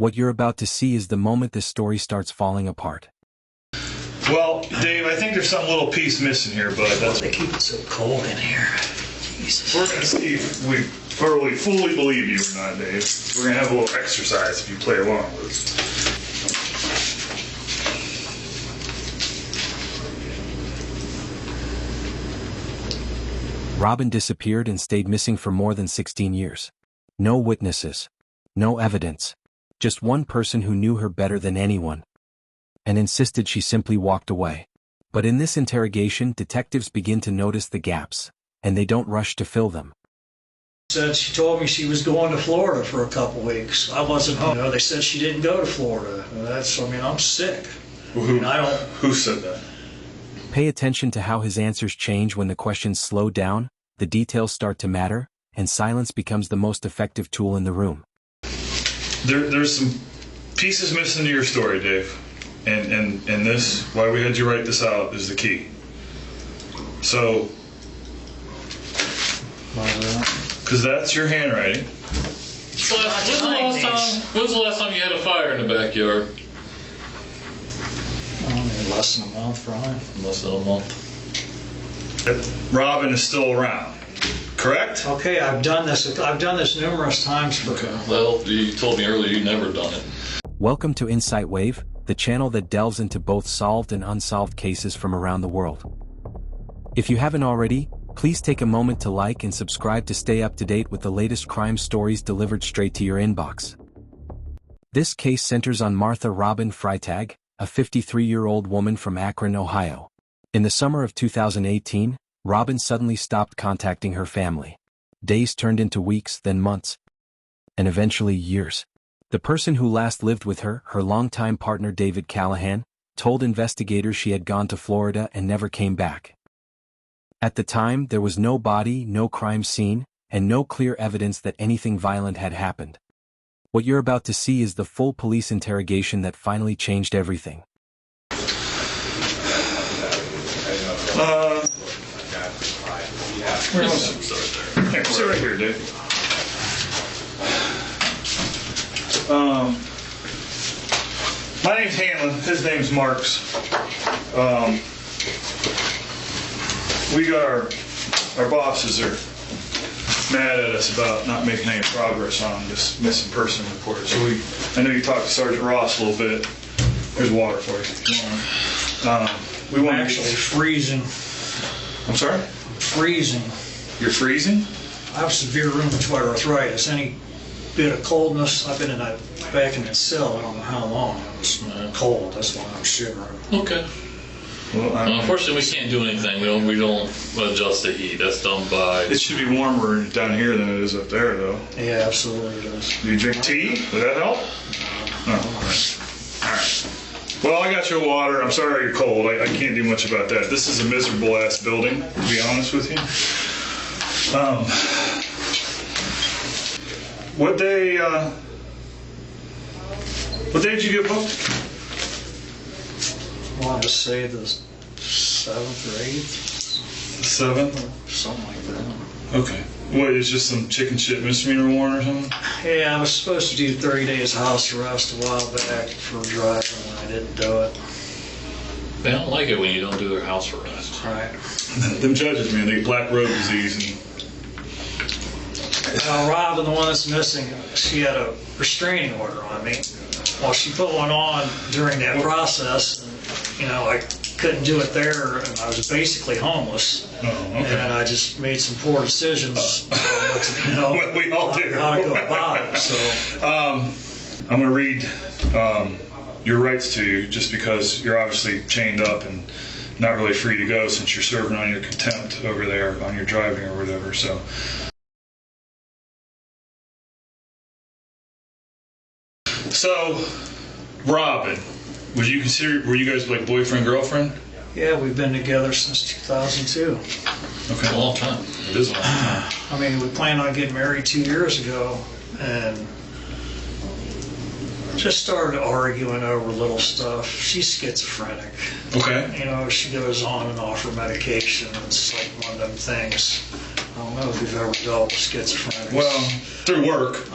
What you're about to see is the moment this story starts falling apart. Well, Dave, I think there's some little piece missing here, but that's... They keep it so cold in here. Jesus. We're going to see if we fully believe you or not, Dave. We're going to have a little exercise if you play along with us. Robin disappeared and stayed missing for more than 16 years. No witnesses. No evidence. Just one person who knew her better than anyone, and insisted she simply walked away. But in this interrogation, detectives begin to notice the gaps, and they don't rush to fill them. She told me she was going to Florida for a couple weeks. I wasn't home. They said she didn't go to Florida. I'm sick. Well, who said that? Pay attention to how his answers change when the questions slow down, the details start to matter, and silence becomes the most effective tool in the room. There's some pieces missing to your story, Dave. And this, why we had you write this out, is the key. So, because that's your handwriting. When was the last time you had a fire in the backyard? Less than a month, Brian. Less than a month. Robin is still around, correct? Okay, I've done this numerous times. Okay. Well, you told me earlier you've never done it. Welcome to InsightWave, the channel that delves into both solved and unsolved cases from around the world. If you haven't already, please take a moment to like and subscribe to stay up to date with the latest crime stories delivered straight to your inbox. This case centers on Martha Robin Freitag, a 53-year-old woman from Akron, Ohio. In the summer of 2018, Robin suddenly stopped contacting her family. Days turned into weeks, then months, and eventually years. The person who last lived with her, her longtime partner David Callaghan, told investigators she had gone to Florida and never came back. At the time, there was no body, no crime scene, and no clear evidence that anything violent had happened. What you're about to see is the full police interrogation that finally changed everything. Sit right here, Dave. My name's Hanlon. His name's Marks. We got our bosses are mad at us about not making any progress on this missing person report. So I know you talked to Sergeant Ross a little bit. There's water for you. I'm actually freezing. I'm sorry? I'm freezing. You're freezing? I have severe rheumatoid arthritis. Any bit of coldness, I've been back in that cell, I don't know how long. It was cold, that's why I'm shivering. Okay. Well, unfortunately, we can't do anything. We don't adjust the heat. That's done by... It should be warmer down here than it is up there, though. Yeah, absolutely it is. Do you drink tea? Would that help? No. All right. Well, I got your water. I'm sorry you're cold. I can't do much about that. This is a miserable-ass building, to be honest with you. What day did you get booked? I wanted to say the 7th or 8th. The 7th? Something like that. Okay. What, is just some chicken shit misdemeanor warrant or something? Yeah, I was supposed to do 30 days house arrest a while back for driving, and I didn't do it. They don't like it when you don't do their house arrest. Right. Them judges, man, they get black road disease. Robin, the one that's missing, she had a restraining order on me. Well, she put one on during that process, and, I couldn't do it there, and I was basically homeless. Oh, okay. And I just made some poor decisions. What we all do. How to go about it. So, I'm going to read your rights to you, just because you're obviously chained up and not really free to go since you're serving on your contempt over there on your driving or whatever. So, Robin, were you guys like boyfriend, girlfriend? yeah, we've been together since 2002. Okay. A long time. It is a long time. I mean, we planned on getting married 2 years ago, and just started arguing over little stuff. She's schizophrenic. Okay. She goes on and off her medication. It's like one of them things. I don't know if you've ever dealt with schizophrenics. Well, through work.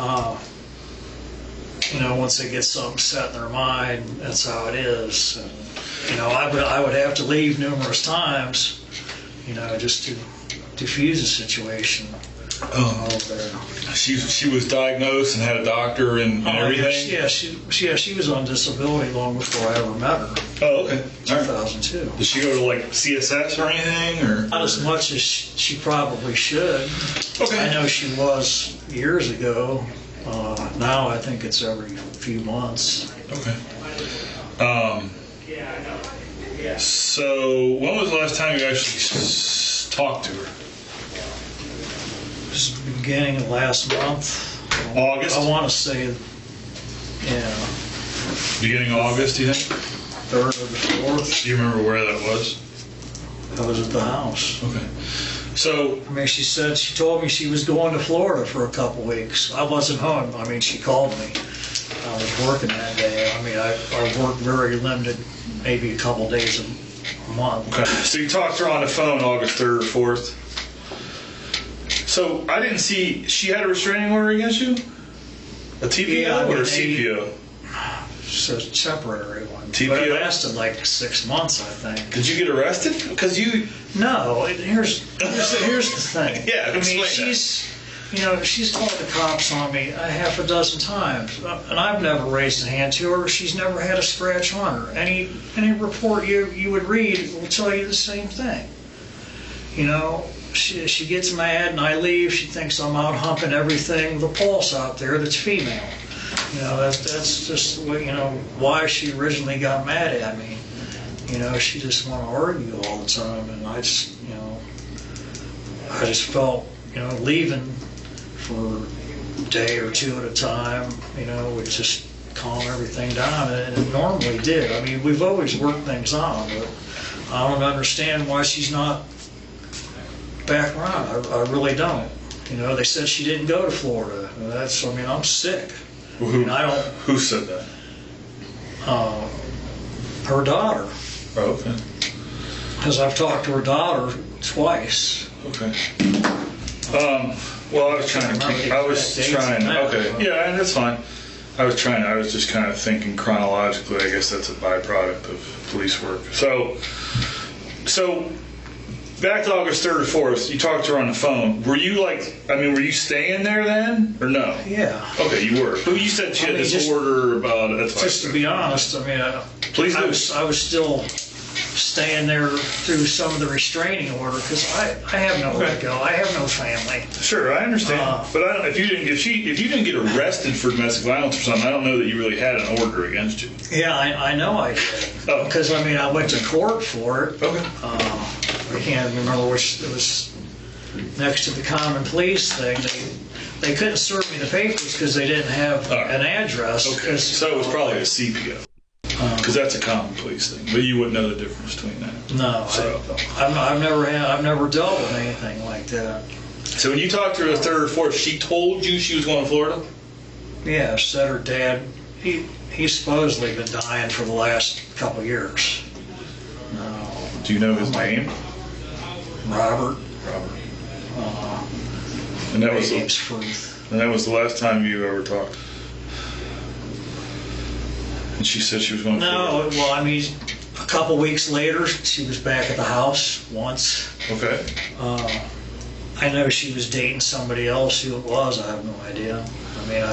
you know, once they get something set in their mind, that's how it is. And, you know, I would have to leave numerous times, you know, just to diffuse the situation. She was diagnosed and had a doctor and everything? Yeah, she was on disability long before I ever met her. Oh, okay. 2002. Did she go to like CSS or anything? Or not as much as she probably should. Okay. I know she was years ago. Now I think it's every few months. Okay. So when was the last time you actually talked to her? It was the beginning of last month. August? I want to say, yeah. Beginning of August, do you think? 3rd or the 4th. Do you remember where that was? I was at the house. Okay. So, I mean, she told me she was going to Florida for a couple weeks. I wasn't home. I mean, she called me. I was working that day. I mean, I worked very limited, maybe a couple days a month. okay. So you talked to her on the phone August 3rd or 4th. So I didn't see, she had a restraining order against you? A TPO or a CPO? It's a temporary one. TPO? But it lasted like 6 months, I think. Did you get arrested? Because you... No, here's the thing. Yeah, I mean, explain she's called the cops on me a half a dozen times, and I've never raised a hand to her. She's never had a scratch on her. Any report you would read will tell you the same thing. You know, she gets mad and I leave. She thinks I'm out humping everything with a pulse out there that's female. You know, that's just what, you know, why she originally got mad at me. You know, she just want to argue all the time, and I just, you know, I just felt, you know, leaving for a day or two at a time, you know, would just calm everything down, and it normally did. I mean, we've always worked things on, but I don't understand why she's not back around. I really don't. You know, they said she didn't go to Florida. I mean, I'm sick. Well, who said that? Her daughter. Oh, okay. Because I've talked to her daughter twice. Okay. Well, I was trying. Okay. Yeah, and that's fine. I was just kind of thinking chronologically. I guess that's a byproduct of police work. So back to August 3rd or 4th, you talked to her on the phone. Were you were you staying there then, or no? Yeah. Okay, you were. But you said she had this order about it. That's just to be honest, I mean, I was still staying there through some of the restraining order because I have nowhere to go. I have no family. Sure, I understand. But I don't. If you didn't get arrested for domestic violence or something, I don't know that you really had an order against you. Yeah, I know I did. Oh. Because I mean, I went to court for it. Okay. I can't remember which. It was next to the common police thing. They couldn't serve me the papers because they didn't have an address. Okay. So it was probably a CPO. Because that's a common police thing, but you wouldn't know the difference between that. No, so. I've never dealt with anything like that. So when you talked to her the 3rd or 4th, she told you she was going to Florida? Yeah, said her dad. He's supposedly been dying for the last couple of years. Do you know his name? Robert. And that was the last time you ever talked. And she said she was going to Florida. No, well, I mean, a couple weeks later, she was back at the house once. Okay. I know she was dating somebody else. Who it was, I have no idea. I mean,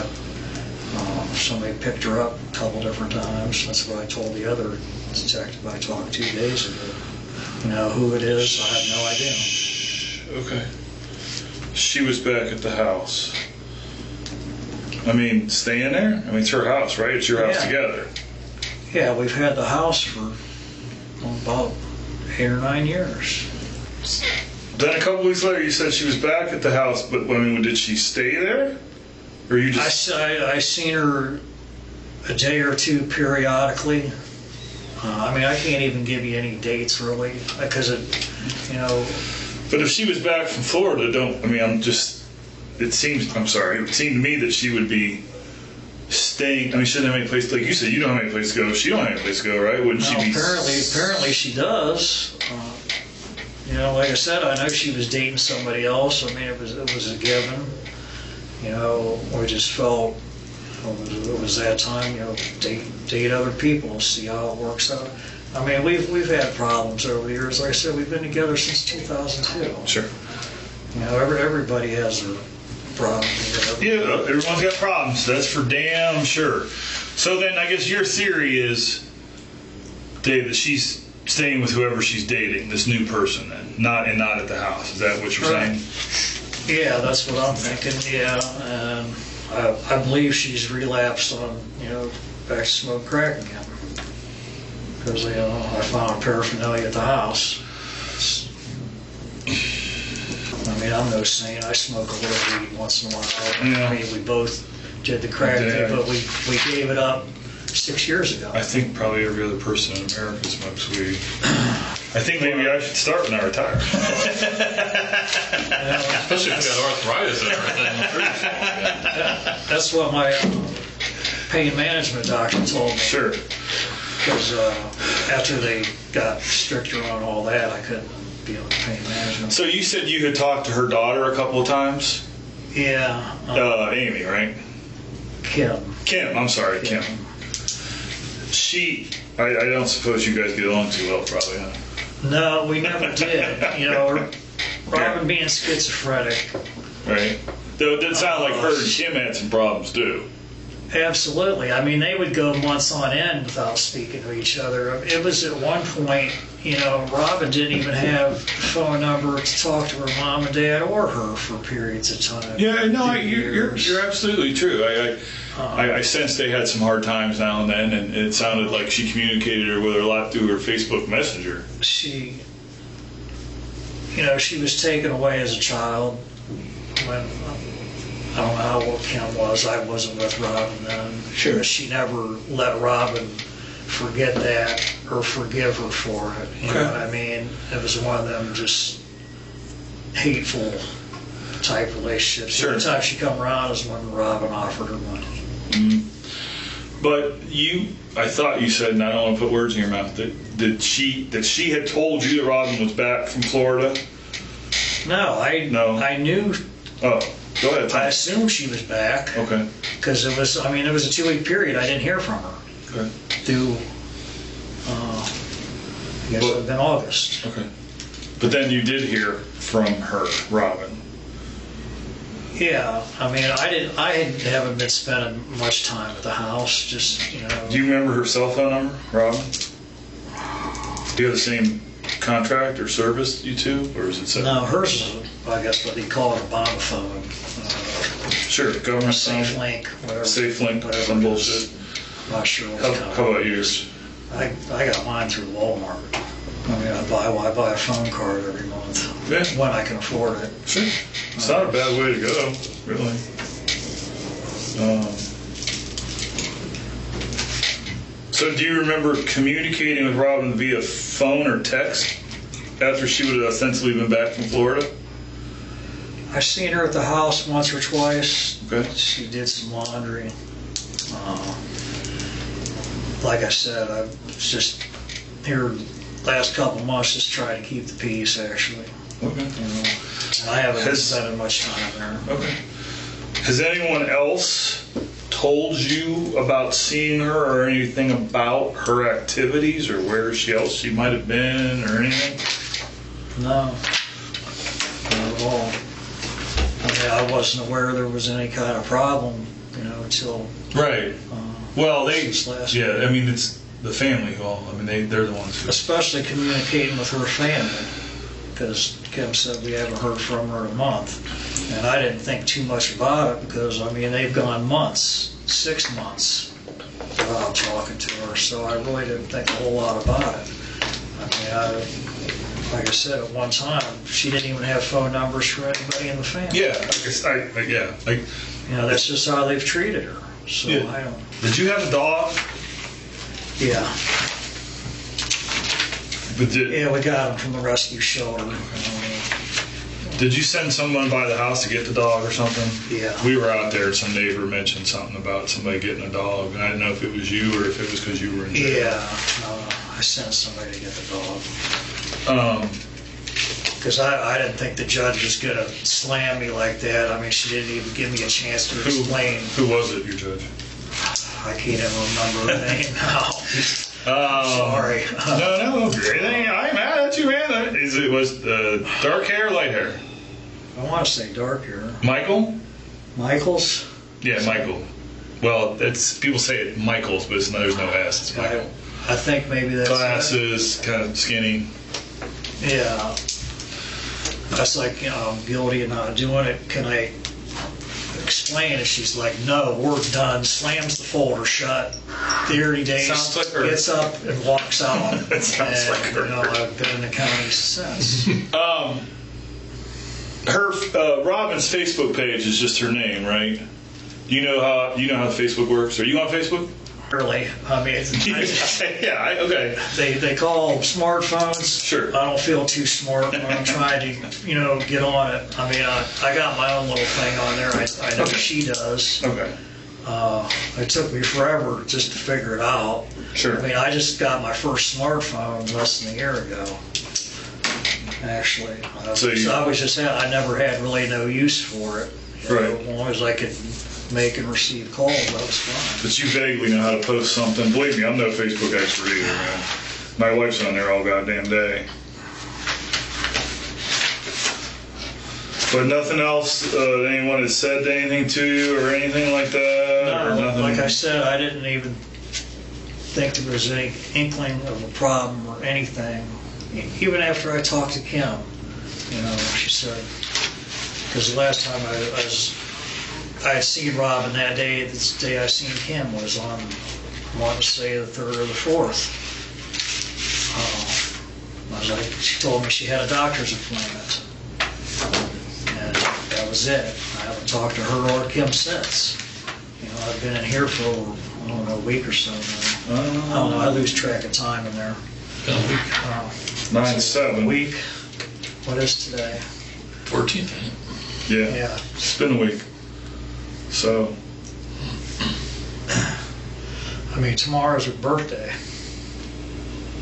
somebody picked her up a couple different times. That's what I told the other detective I talked 2 days ago. You know, who it is, I have no idea. Okay. She was back at the house. I mean, staying there? I mean, it's her house, right? It's your house together. Yeah, we've had the house for about 8 or 9 years. Then a couple weeks later, you said she was back at the house, but I mean, did she stay there? Or you just... I seen her a day or two periodically. I mean, I can't even give you any dates, really, because you know... But if she was back from Florida, it seemed to me that she would be staying. I mean, she doesn't have any place. Like you said, you don't have any place to go. She don't have any place to go, right? Wouldn't she be? Apparently she does. You know, like I said, I know she was dating somebody else. I mean, it was a given. You know, we just felt it was that time, date other people, see how it works out. I mean, we've had problems over the years. Like I said, we've been together since 2002. Sure. Everybody has their problems. Yeah, everyone's got problems. That's for damn sure. So then, I guess your theory is, Dave, that she's staying with whoever she's dating, this new person, then, not at the house. Is that what you're saying? Yeah, that's what I'm thinking. Yeah, and I believe she's relapsed on, back to smoke crack again. Because, I found paraphernalia at the house. I mean, I'm no saint. I smoke a little weed once in a while. Yeah. I mean, we both did the crack thing, but we gave it up 6 years ago. I think probably every other person in America smokes weed. I think maybe I should start when I retire. Especially if you got arthritis and everything. That's what my pain management doctor told me. Sure. Because after they got stricter on all that, I couldn't be on pain management. So you said you had talked to her daughter a couple of times? Yeah. Amy, right? Kim, I'm sorry, Kim. I don't suppose you guys get along too well, probably, huh? No, we never did. Robin being schizophrenic. Right. Though it did sound like her and Kim had some problems, too. Absolutely. I mean, they would go months on end without speaking to each other. It was at one point, Robin didn't even have a phone number to talk to her mom and dad or her for periods of time. Yeah, no, you're absolutely true. I sensed they had some hard times now and then, and it sounded like she communicated with her a lot through her Facebook Messenger. She was taken away as a child when... I don't know how old Kim was. I wasn't with Robin then. Sure. She never let Robin forget that or forgive her for it. You know what I mean? It was one of them just hateful type relationships. Sure. The only time she come around is when Robin offered her money. Mm-hmm. But I thought you said, and I don't want to put words in your mouth, that she had told you that Robin was back from Florida? No, I knew. Oh. Go ahead. I assumed she was back. Okay. Because it was a 2-week period I didn't hear from her. Okay. Through, it would have been August. Okay. But then you did hear from her, Robin. Yeah. I mean, I haven't been spending much time at the house. Just, Do you remember her cell phone number, Robin? Do you have the same contract or service, you two? Or is it separate? No, hers is, I guess, what they call it, a bomb phone. Sure, government Safe phone. Link, whatever. Safe Link, whatever some it bullshit. is. Not sure what it's called. How about yours? I got mine through Walmart. I mean, I buy a phone card every month. Yeah. When I can afford it. Sure. It's not a bad way to go, really. So do you remember communicating with Robin via phone or text after she would have ostensibly been back from Florida? I've seen her at the house once or twice. Okay. She did some laundry. Like I said, I was just here last couple of months just trying to keep the peace, actually. Okay. And I haven't been spending much time there. Okay. Has anyone else told you about seeing her or anything about her activities or where else she might have been or anything? No. Not at all. I mean, I wasn't aware there was any kind of problem, until... Right. Well, this last I mean, it's the family who they're the ones who... Especially communicating with her family, because Kim said we haven't heard from her in a month. And I didn't think too much about it because, they've gone months, 6 months, without talking to her, so I really didn't think a whole lot about it. Like I said, at one time, she didn't even have phone numbers for anybody in the family. Yeah, that's just how they've treated her. So yeah. I don't... Did you have a dog? Yeah. But Yeah, we got him from the rescue shelter. Did you send someone by the house to get the dog or something? Yeah. We were out there, some neighbor mentioned something about somebody getting a dog, and I didn't know if it was you or if it was because you were in jail. Yeah, I sent somebody to get the dog. Because I didn't think the judge was going to slam me like that. She didn't even give me a chance to explain. Who was it, your judge? I can't even remember the name now. Sorry. No. Anything? I'm mad at you, man. Was dark hair, light hair? I want to say dark hair. Michael? Michaels? Yeah, Michael. Well, it's people say it Michaels, but there's no S. It's Michael. I think maybe that's glasses, kind of skinny. Yeah. That's like, I'm guilty of not doing it. Can I explain it? She's like, no, we're done. Slams the folder shut. The early days, sounds like her. Gets up and walks out. That sounds like her. You know, I've been in the county since. Robin's Facebook page is just her name, right? You know how Facebook works? Are you on Facebook? Really, I mean, okay. They call smartphones. Sure. I don't feel too smart when I'm trying to, get on it. I mean, I got my own little thing on there. I know she does. Okay. It took me forever just to figure it out. Sure. I mean, I just got my first smartphone less than a year ago. Actually, I never had really no use for it. Right. As long as I could make and receive calls, that was fine. But you vaguely know how to post something. Believe me, I'm no Facebook expert either, man. My wife's on there all goddamn day. But nothing else anyone has said anything to you or anything like that? No, or nothing? like I said, I didn't even think there was any inkling of a problem or anything. Even after I talked to Kim, she said, because the last time I had seen Robin that day, the day I seen Kim was on, I want to say the 3rd or the 4th. I was like, she told me she had a doctor's appointment. And that was it. I haven't talked to her or Kim since. I've been in here for, I don't know, a week or so now. I don't know, I lose track of time in there. 9/7. Week. What is today? 14th. Yeah. It's been a week. So. I mean, tomorrow's her birthday.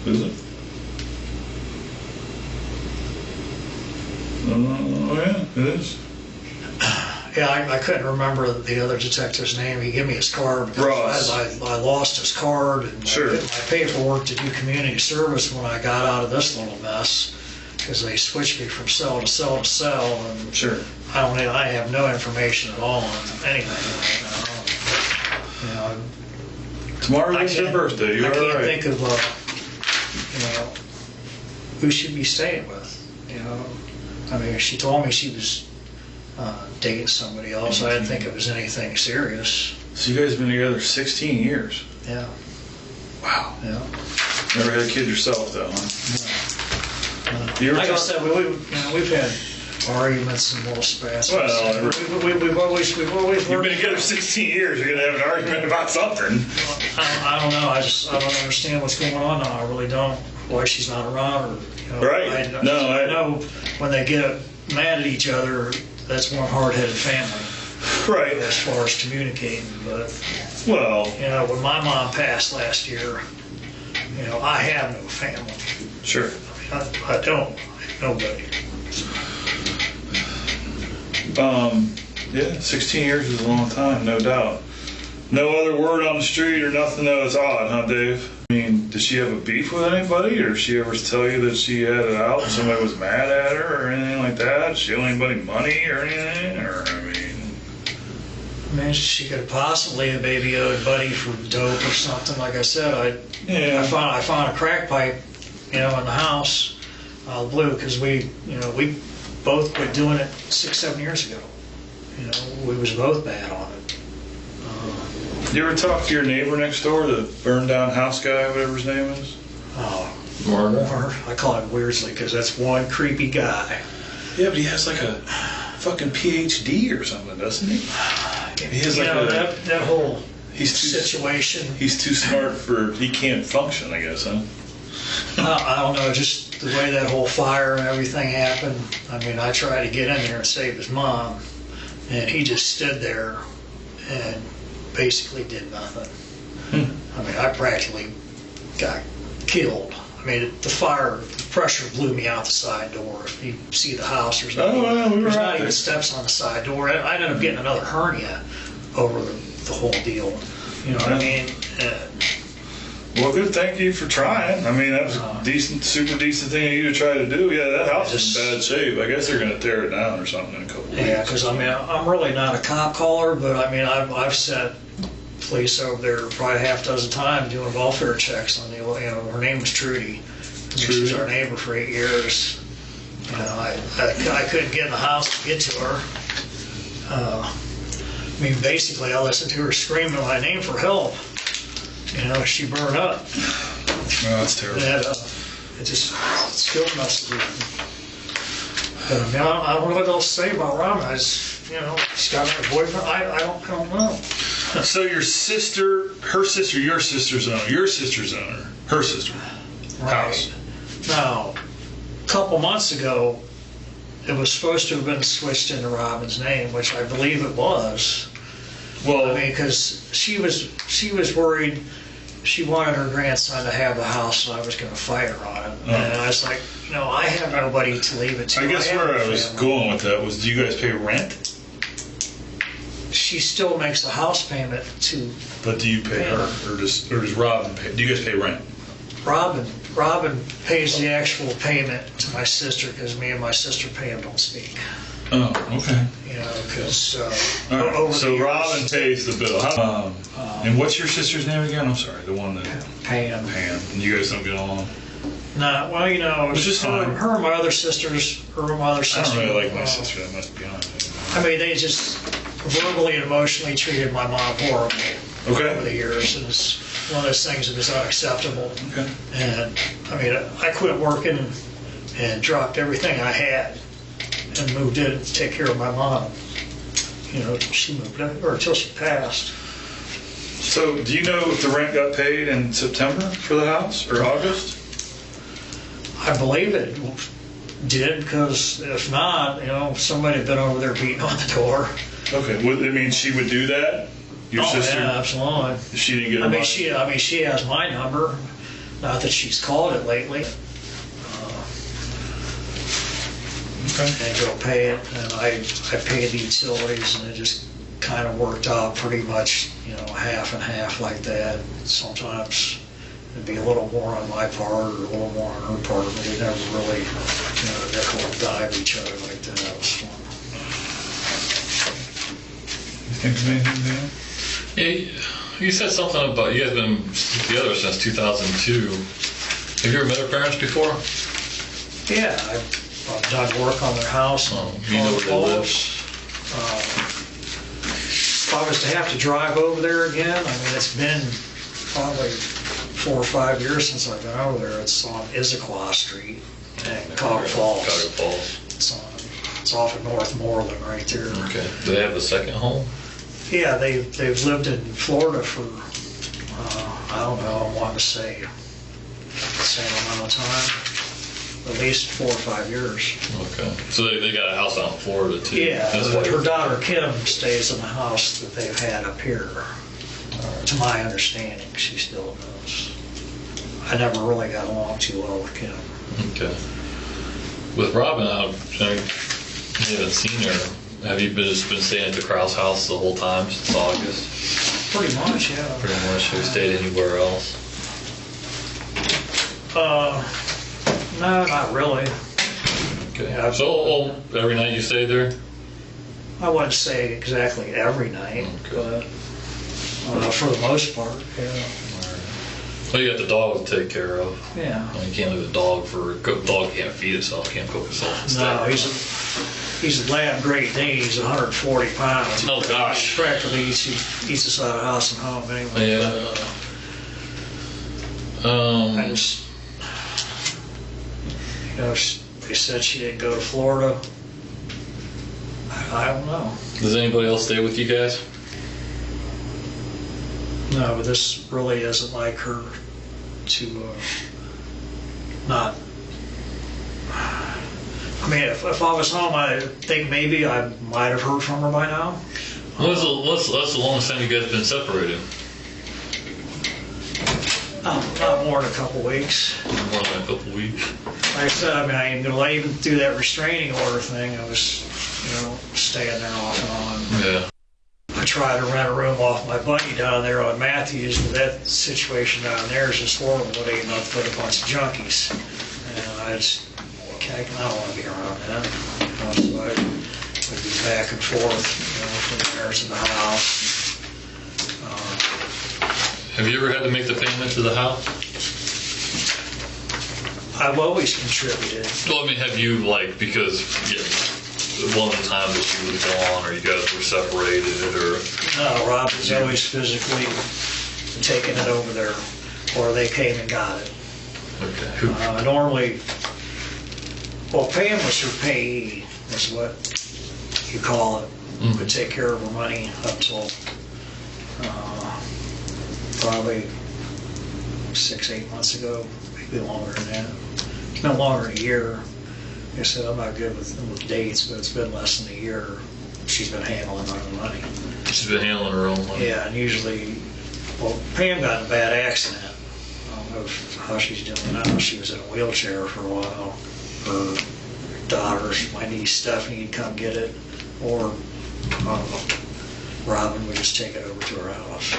Is it? Oh, yeah, it is. Yeah, I couldn't remember the other detective's name. He gave me his card because Ross. I lost his card and Sure. I did my paperwork to do community service when I got out of this little mess because they switched me from cell to cell to cell, and Sure. I have no information at all on anything right now. Tomorrow's your birthday. You're I all can't right. think of who she'd be staying with. I mean, she told me she was dating somebody else. I didn't think it was anything serious. So you guys have been together 16 years. Yeah. Wow. Yeah. Never had a kid yourself, though, huh? Like I said, we've had arguments and little spats. Well, we've always You've worked. been together 16 years. You're gonna have an argument about something. I don't know. I don't understand what's going on now. I really don't. Why she's not around, or Right. I No, know when they get mad at each other, that's one hard-headed family. Right. As far as communicating, but Well. when my mom passed last year, I have no family. Sure. I don't. Nobody. Yeah, 16 years is a long time, no doubt. No other word on the street or nothing that was odd, huh, Dave? I mean, did she have a beef with anybody, or did she ever tell you that she had it out and somebody was mad at her or anything like that? Did she owe anybody money or anything? Or, I mean, she could possibly have maybe owed Buddy for dope or something. Like I said, I found a crack pipe, in the house, blue, because we both quit doing it 6-7 years ago. We was both bad on it. you ever talk to your neighbor next door, the burned down house guy, whatever his name is? Or I call him Weirsley because that's one creepy guy. Yeah, but he has like a fucking PhD or something, doesn't he? He has that whole situation. He's too smart he can't function, I guess, huh? I don't know, just the way that whole fire and everything happened. I mean, I tried to get in there and save his mom, and he just stood there and basically did nothing. I mean, I practically got killed. I mean, the pressure blew me out the side door. If you see the house, there's not even steps on the side door. I ended up getting another hernia over the whole deal. You know what I mean? Well, good. Thank you for trying. I mean, that was a decent, super decent thing of you to try to do. Yeah, that house is in bad shape. I guess they're going to tear it down or something in a couple of weeks. Yeah, because I mean, I'm really not a cop caller, but I mean, I've sent police over there probably half dozen times doing welfare checks on the. You know, her name was Trudy. She was our neighbor for 8 years. You know, I couldn't get in the house to get to her. I mean, basically, I listened to her screaming my name for help. You know, she burned up. Oh, that's terrible. And, it still messes with me. But I mean, I don't know what else to say about Robin. You know, she's got her boyfriend. I don't know. So your sister, her sister, your sister's owner, her sister, house. Now, a couple months ago, it was supposed to have been switched into Robin's name, which I believe it was. Well, I mean, because she was worried. She wanted her grandson to have the house, and I was going to fight her on it. And I was like, no, I have nobody to leave it to. I guess where I was going with that was, do you guys pay rent? She still makes the house payment to. But do you pay her, or does Robin pay? Do you guys pay rent? Robin pays the actual payment to my sister because me and my sister pay and don't speak. Oh, okay. You know, because right. So Robin pays the bill. And what's your sister's name again? I'm sorry, the one that Pam. And you guys don't get along. No, well, you know, which is fine. Her and my other sisters. I don't really like my sister that much, to be honest. I mean, they just verbally and emotionally treated my mom horribly over the years, and it's one of those things that is unacceptable. Okay. And I mean, I quit working and dropped everything I had and moved in to take care of my mom. You know, she moved in, or until she passed. So, do you know if the rent got paid in September for the house, or August? I believe it did, because if not, you know, somebody had been over there beating on the door. Okay, well, I mean, she would do that? Your sister? Yeah, absolutely. If she didn't get money? She has my number. Not that she's called it lately. And go pay it, and I pay the utilities, and it just kind of worked out pretty much, you know, half and half like that. Sometimes it'd be a little more on my part or a little more on her part, but it never really, you know, nickel and dime each other like that. It was fun. You think of anything there? Yeah, you said something about you guys been together since 2002. Have you ever met her parents before? Yeah, I've done work on their house. You know where they live? If I was to have to drive over there again, I mean, it's been probably 4 or 5 years since I've been over there. It's on Issaquah Street in Callaghan Falls. It's off of Northmoreland right there. Okay. Do they have a second home? Yeah, they've lived in Florida for, I don't know, I want to say the same amount of time. At least 4 or 5 years. Okay. So they got a house out in Florida too? Yeah, That's her daughter Kim stays in the house that they've had up here. To my understanding, she still does. I never really got along too well with Kim. Okay. With Robin, I haven't seen her. Have you just been staying at the Krause house the whole time since August? Pretty much, yeah. Pretty much. Have you stayed anywhere else? No, not really. Okay. Yeah, So every night you stay there? I wouldn't say exactly every night, but for the most part, yeah. Well, you got the dog to take care of. Yeah. You can't leave a dog for a dog can't feed itself, can't cook itself. No, he's a lab Great Dane. He's 140 pounds. Oh gosh. He practically eats us out of house and home anyway. Yeah. I just, you know, they said she didn't go to Florida. I don't know. Does anybody else stay with you guys? No, but this really isn't like her to not. I mean, if I was home, I think maybe I might have heard from her by now. What's the longest time you guys been separated? Not more than a couple weeks. More than a couple weeks. Like I said, I mean, I even through that restraining order thing, I was, you know, staying there off and on. Yeah. I I tried to rent a room off my buddy down there on Matthews, but that situation down there is just horrible. It ain't nothing but a bunch of junkies. And I just, I don't want to be around that. So I would be back and forth, from there to the house. Have you ever had to make the payment to the house? I've always contributed. Well, I mean, have you, because one of the times that she was gone or you guys were separated or... No, Rob was always physically taking it over there, or they came and got it. Okay. Normally, Pam was her payee, is what you call it. Mm-hmm. Would take care of her money up till probably 6-8 months ago, maybe longer than that. It's been longer than a year. Like I said, I'm not good with dates, but it's been less than a year she's been handling her own money. She's been handling her own money? Yeah, and usually, Pam got in a bad accident. I don't know how she's doing now. She was in a wheelchair for a while. Her daughters, my niece Stephanie, would come get it, or Robin would just take it over to her house.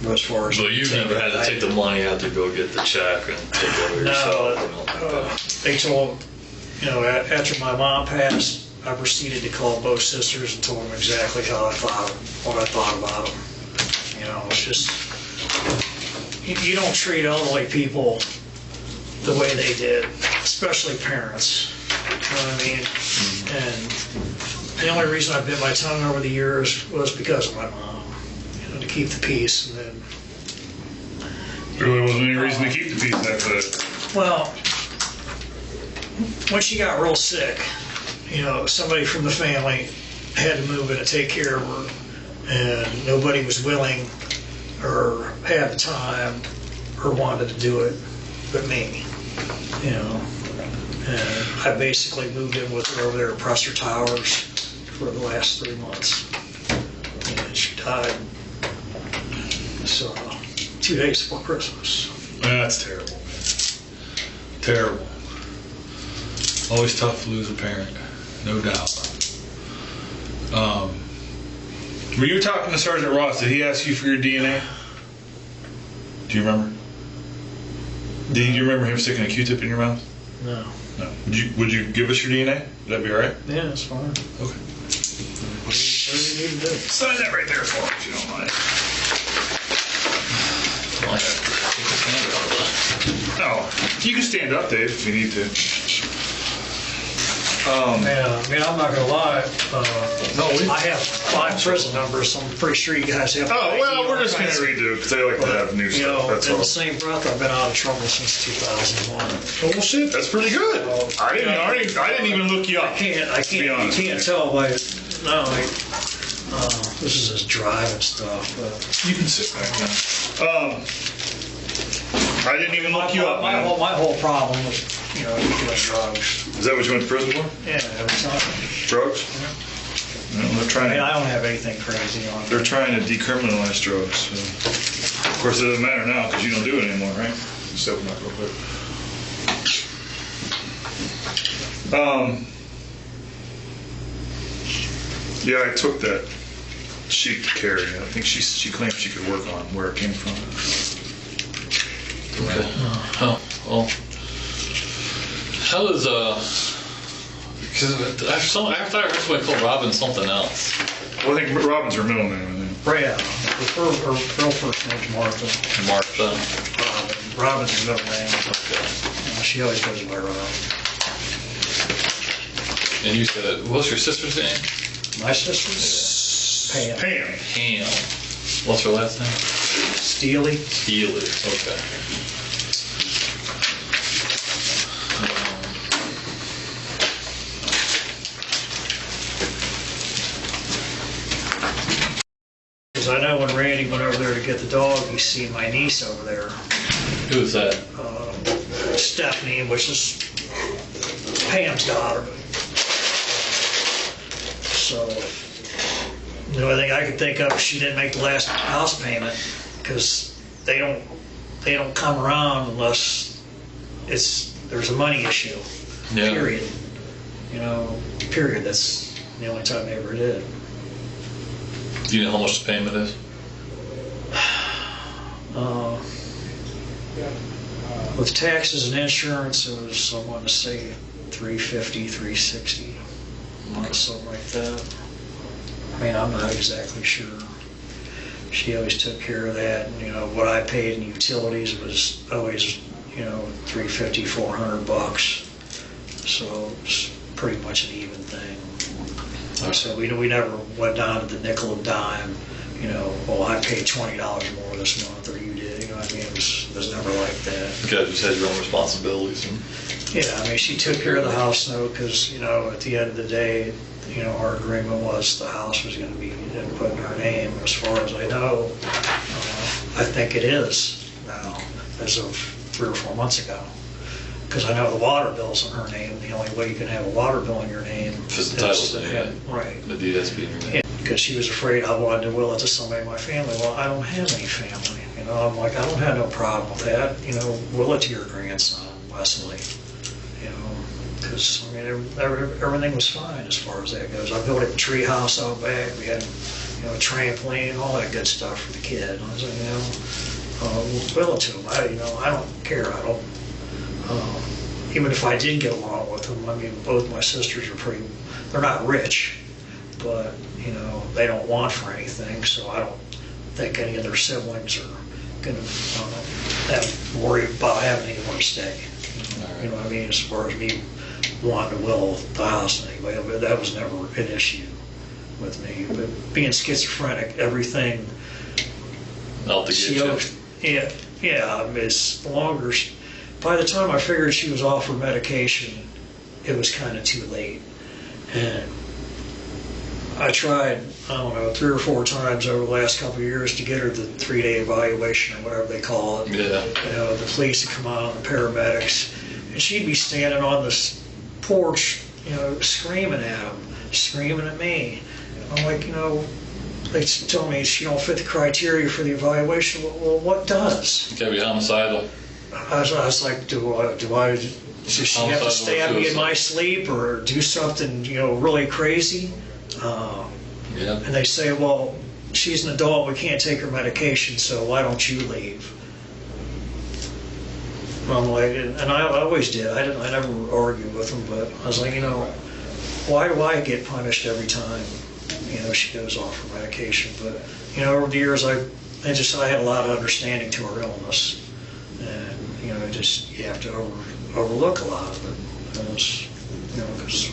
But as far as so you've never had to take the money out to go get the check and take it over yourself? They told, after my mom passed, I proceeded to call both sisters and told them exactly what I thought about them. It's just, you don't treat elderly people the way they did, especially parents. You know what I mean? Mm-hmm. And the only reason I bit my tongue over the years was because of my mom. To keep the peace, and then there really wasn't any reason to keep the peace after that. Well, when she got real sick, somebody from the family had to move in to take care of her, and nobody was willing or had the time or wanted to do it but me. And I basically moved in with her over there at Presser Towers for the last 3 months, and she died. So, 2 days before Christmas. That's terrible, man. Terrible. Always tough to lose a parent, no doubt. When you were talking to Sergeant Ross, did he ask you for your DNA? Do you remember? Did you remember him sticking a Q-tip in your mouth? No. No. Would you give us your DNA? Would that be all right? Yeah, that's fine. Okay. What do you need to do? Sign that right there for me, if you don't mind. No, you can stand up, Dave, if you need to. I'm not gonna lie. I have 5 prison numbers, so I'm pretty sure you guys have. Oh, well, we're just gonna redo it because they like to have new stuff. That's in all. the same breath, I've been out of trouble since 2001. Oh, well, shit, that's pretty good. I didn't even look you up. You can't tell by. No, this is just driving stuff. But you can sit back down. I didn't even look you up, man. My whole problem was, doing drugs. Is that what you went to prison for? Yeah, every time. Drugs? Yeah. No, they're trying. I don't have anything crazy on me. They're trying to decriminalize drugs. So. Of course, it doesn't matter now because you don't do it anymore, right? Just open up real quick. Yeah, I took that sheet to Carrie. I think she claimed she could work on where it came from. Okay. Oh, well. How does, because after I heard somebody call Robin something else. Well, I think Robin's her middle name, I think. Brad. Her real first name's Martha. Martha. Robin's her middle name. Okay. She always goes by Robin. And you said, what's your sister's name? My sister's Pam. Pam. What's her last name? Steely. Okay. Because I know when Randy went over there to get the dog, he seen my niece over there. Who's that? Stephanie, which is Pam's daughter. So, the only thing I could think of is she didn't make the last house payment, because they don't come around unless there's a money issue. Yeah. Period. Period. That's The only time they ever did. Do you know how much the payment is? With taxes and insurance, it was, I want to say, $350, $360, something like that. I mean, I'm not exactly sure. She always took care of that. And, you know, what I paid in utilities was always, you know, $350, $400. So it's pretty much an even thing. Okay. So we never went down to the nickel and dime. You know, well, I paid $20 more this month, or you did. You know what I mean? It was never like that. You guys just had your own responsibilities. Yeah, I mean, she took care of the house, though, because, you know, at the end of the day, you know, our agreement was the house was going to be put in her name. As far as I know, I think it is now, as of 3 or 4 months ago. Because I know the water bill's in her name. The only way you can have a water bill in your name Because the title's in your name. Right. The deed has to be in your name. Yeah, because she was afraid I wanted to will it to somebody in my family. Well, I don't have any family. You know, I'm like, I don't have no problem with that. You know, will it to your grandson, Wesley. You know, because, I mean, everything was fine as far as that goes. I built a tree house out back. We had, you know, a trampoline, all that good stuff for the kid. I was like, you know, will it to him. I don't care. I don't, even if I did get along with them, I mean, both my sisters are they're not rich, but, you know, they don't want for anything, so I don't think any of their siblings are going to worry about having anywhere to stay. You know what I mean? As far as me wanting to will the house anyway, but that was never an issue with me. But being schizophrenic, everything. Out to get you. Yeah. I mean, it's longer. By the time I figured she was off her medication, it was kind of too late. And I tried, I don't know, 3 or 4 times over the last couple of years to get her the 3-day evaluation or whatever they call it. Yeah. You know, the police would come out, the paramedics, and she'd be standing on this porch, you know, screaming at them, screaming at me. I'm like, you know, they told me she don't fit the criteria for the evaluation. Well, what does? You gotta be homicidal. I was like, does she have to stab me in my sleep or do something, you know, really crazy? Yeah. And they say, well, she's an adult, we can't take her medication, so why don't you leave? I'm like, and I always did. I never argued with them, but I was like, you know, why do I get punished every time, you know, she goes off her medication? But, you know, over the years, I had a lot of understanding to her illness. And, you know, you have to overlook a lot of it. Because, you know, because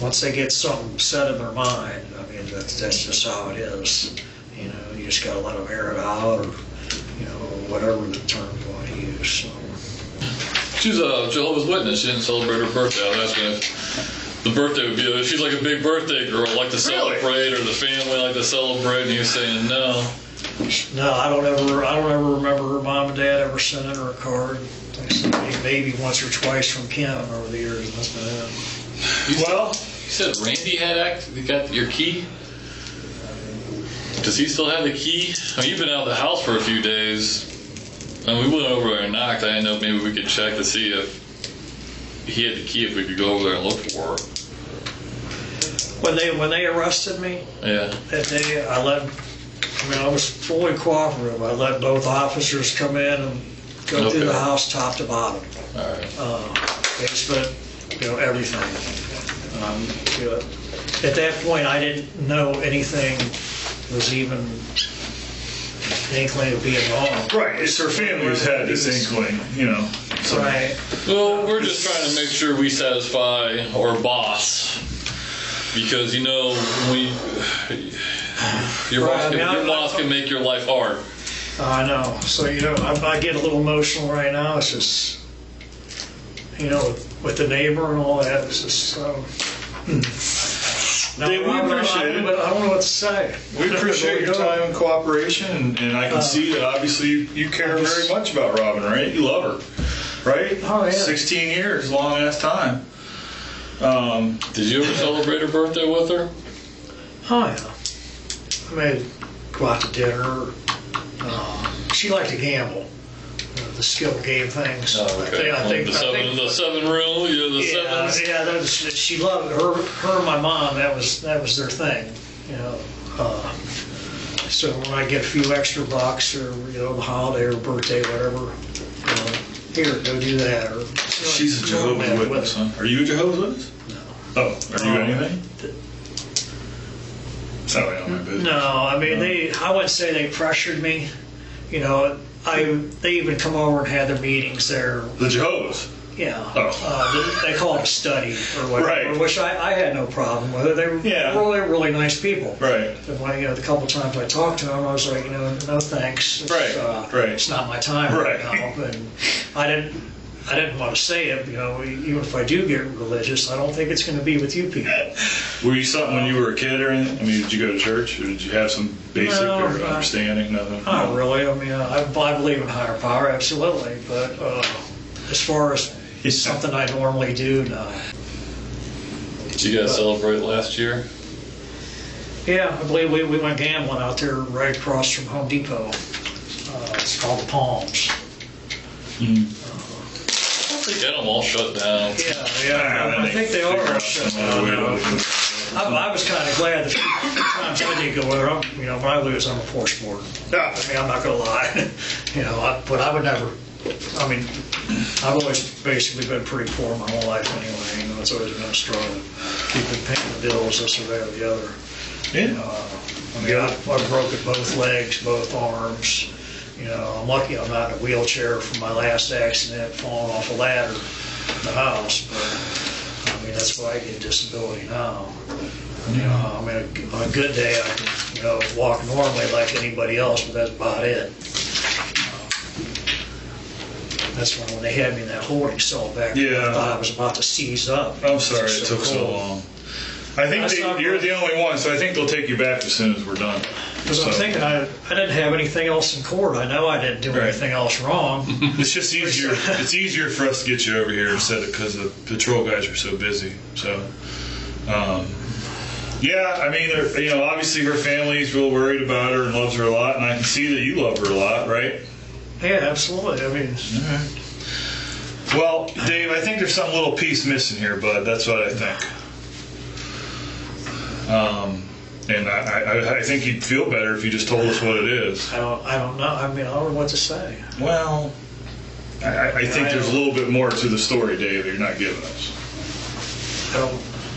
once they get something set in their mind, I mean, that's just how it is. You know, you just got to let them air it out, or, you know, whatever the term you want to use. So. She's a Jehovah's Witness. She didn't celebrate her birthday. I was asking if the birthday would be. She's like a big birthday girl, like to celebrate, or the family like to celebrate. And you're saying no. No, I don't ever remember her mom and dad ever sending her a card. Maybe once or twice from Kim over the years. That's been it. Well, you said Randy got your key. Does he still have the key? I mean, you've been out of the house for a few days. And we went over there and knocked. I didn't know if maybe we could check to see if he had the key, if we could go over there and look for her. When they arrested me, Yeah. that day, I was fully cooperative. I let both officers come in and go through the house top to bottom. All right. Basement, you know, everything. You know, at that point, I didn't know anything was even an inkling of being wrong. Right, it's her family who's had this inkling, you know. So. Right. Well, we're just trying to make sure we satisfy our boss. Because, you know, your boss can make your life hard. I know. So, you know, I get a little emotional right now. It's just, you know, with the neighbor and all that, it's just, Dave, we appreciate it. I don't know what to say. We appreciate your time and cooperation, and I can see that obviously you care very much about Robin, right? You love her, right? Oh, yeah. 16 years, long ass time. Did you ever celebrate her birthday with her? Oh, yeah. I mean, go out to dinner. She liked to gamble. the skill game things. Oh, okay. The seven rule, the sevens. Yeah, she loved her and my mom. That was their thing, you know. So when I get a few extra bucks, or the holiday or birthday, whatever, here, go do that. Or she's a Jehovah's Witness, huh? Are you a Jehovah's Witness? No. Oh, are you anything? Sorry, on my business. No, I mean I wouldn't say they pressured me. They even come over and had their meetings there. The Jehovah's. Yeah. Oh. They call it a study or whatever, right. Which I had no problem with. They were really nice people. Right. And when, the couple times I talked to them, I was like, no thanks. Right. It's not my time right now. And I didn't want to say it, even if I do get religious, I don't think it's going to be with you people. Were you something when you were a kid or anything? I mean, did you go to church or did you have some basic understanding? Nothing? Not really. I mean, I believe in higher power, absolutely. But as far as something I normally do, no. Did you guys celebrate last year? Yeah, I believe we went gambling out there right across from Home Depot. It's called the Palms. They get them all shut down. Yeah. I think they are all shut down. I was kind of glad the times I did go there. When I lose, I'm a poor sport. I mean, I'm not going to lie. But I would never. I mean, I've always basically been pretty poor my whole life anyway. It's always been a struggle. Keeping paying the bills, this or that or the other. Yeah. I mean, I've broken both legs, both arms. I'm lucky I'm not in a wheelchair from my last accident, falling off a ladder in the house. But I mean, that's why I get disability now. I mean, on a good day, I can walk normally like anybody else, but that's about it. That's when they had me in that holding cell back there. I thought I was about to seize up. I'm sorry it took so long. I think you're the only one, so I think they'll take you back as soon as we're done. Because I'm thinking I didn't have anything else in court. I know I didn't do anything else wrong. It's just easier. It's easier for us to get you over here instead of because the patrol guys are so busy. So, yeah, I mean, obviously her family's real worried about her and loves her a lot, and I can see that you love her a lot, right? Yeah, absolutely. I mean, well, Dave, I think there's some little piece missing here, bud. That's what I think. And I think you'd feel better if you just told us what it is. I don't know. I mean, I don't know what to say. Well, I think there's a little bit more to the story, Dave, that you're not giving us.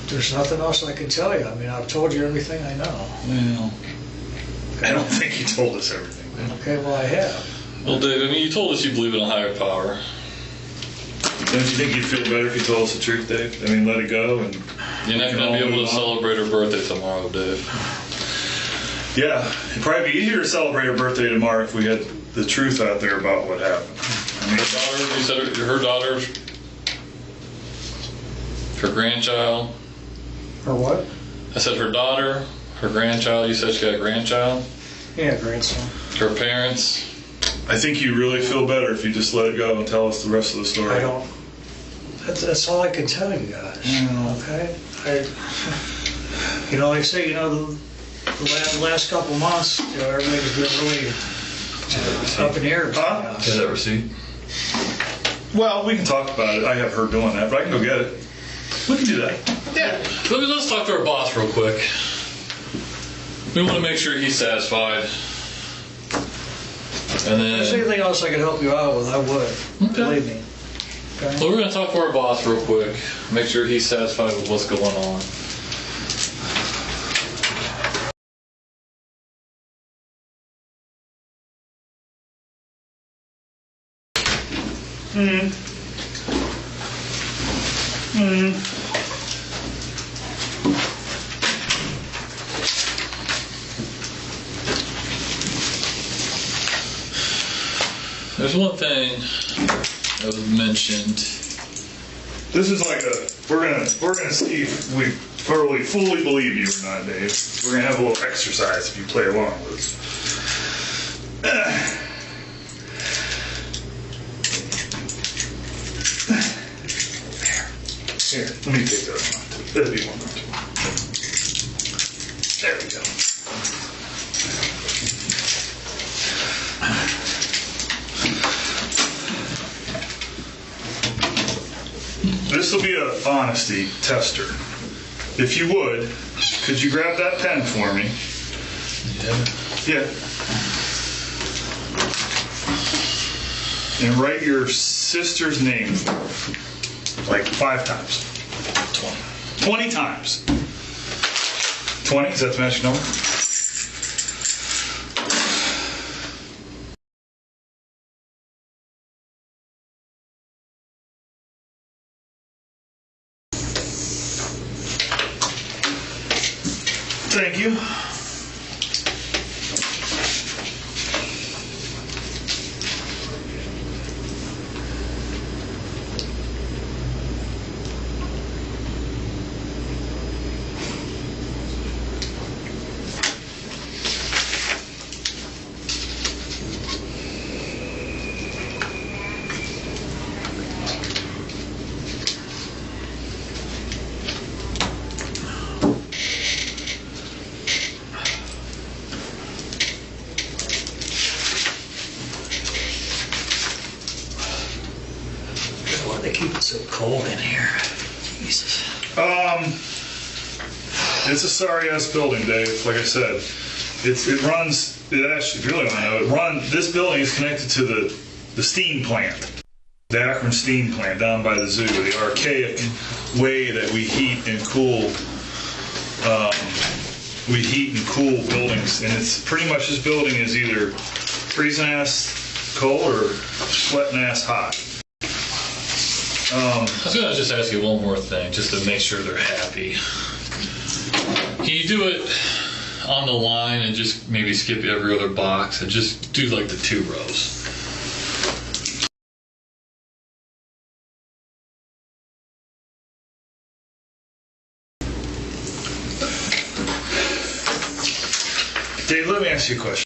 There's nothing else I can tell you. I mean, I've told you everything I know. Well, I don't think you told us everything, man. Okay, well, I have. Well, Dave, I mean, you told us you believe in a higher power. Don't you think you'd feel better if you told us the truth, Dave? I mean, let it go and... You're not going to be able to celebrate her birthday tomorrow, Dave. Yeah, it'd probably be easier to celebrate her birthday tomorrow if we had the truth out there about what happened. I mean, you said her daughter, her grandchild. Her what? I said her daughter, her grandchild. You said she got a grandchild? Yeah, grandson. Her parents. I think you really feel better if you just let it go and tell us the rest of the story. I don't. That's all I can tell you guys. Okay? Like I say, the last couple of months, everything's been really up in the air. Huh? Get that receipt? Well, we can talk about it. I have her doing that, but I can go get it. We can do that. Yeah. Let's talk to our boss real quick. We want to make sure he's satisfied. And then... If there's anything else I could help you out with, I would. Okay. Believe me. Okay. Well, we're going to talk to our boss real quick. Make sure he's satisfied with what's going on. There's one thing that was mentioned. This is like we're gonna see if we fully believe you or not, Dave. We're gonna have a little exercise if you play along with us. Here, let me take that one. That'd be one. There we go. this will be an honesty tester. If you would, could you grab that pen for me? Yeah. And write your sister's name like 5 times. 20 times. 20? Is that the magic number? Thank you. They keep it so cold in here. Jesus. It's a sorry ass building, Dave. Like I said, it runs. It actually, if you really want to know, this building is connected to the steam plant, the Akron steam plant down by the zoo, the archaic way that we heat and cool. We heat and cool buildings, and it's pretty much this building is either freezing ass cold or sweating ass hot. I was going to just ask you one more thing, just to make sure they're happy. Can you do it on the line and just maybe skip every other box and just do like the 2 rows? Dave, let me ask you a question.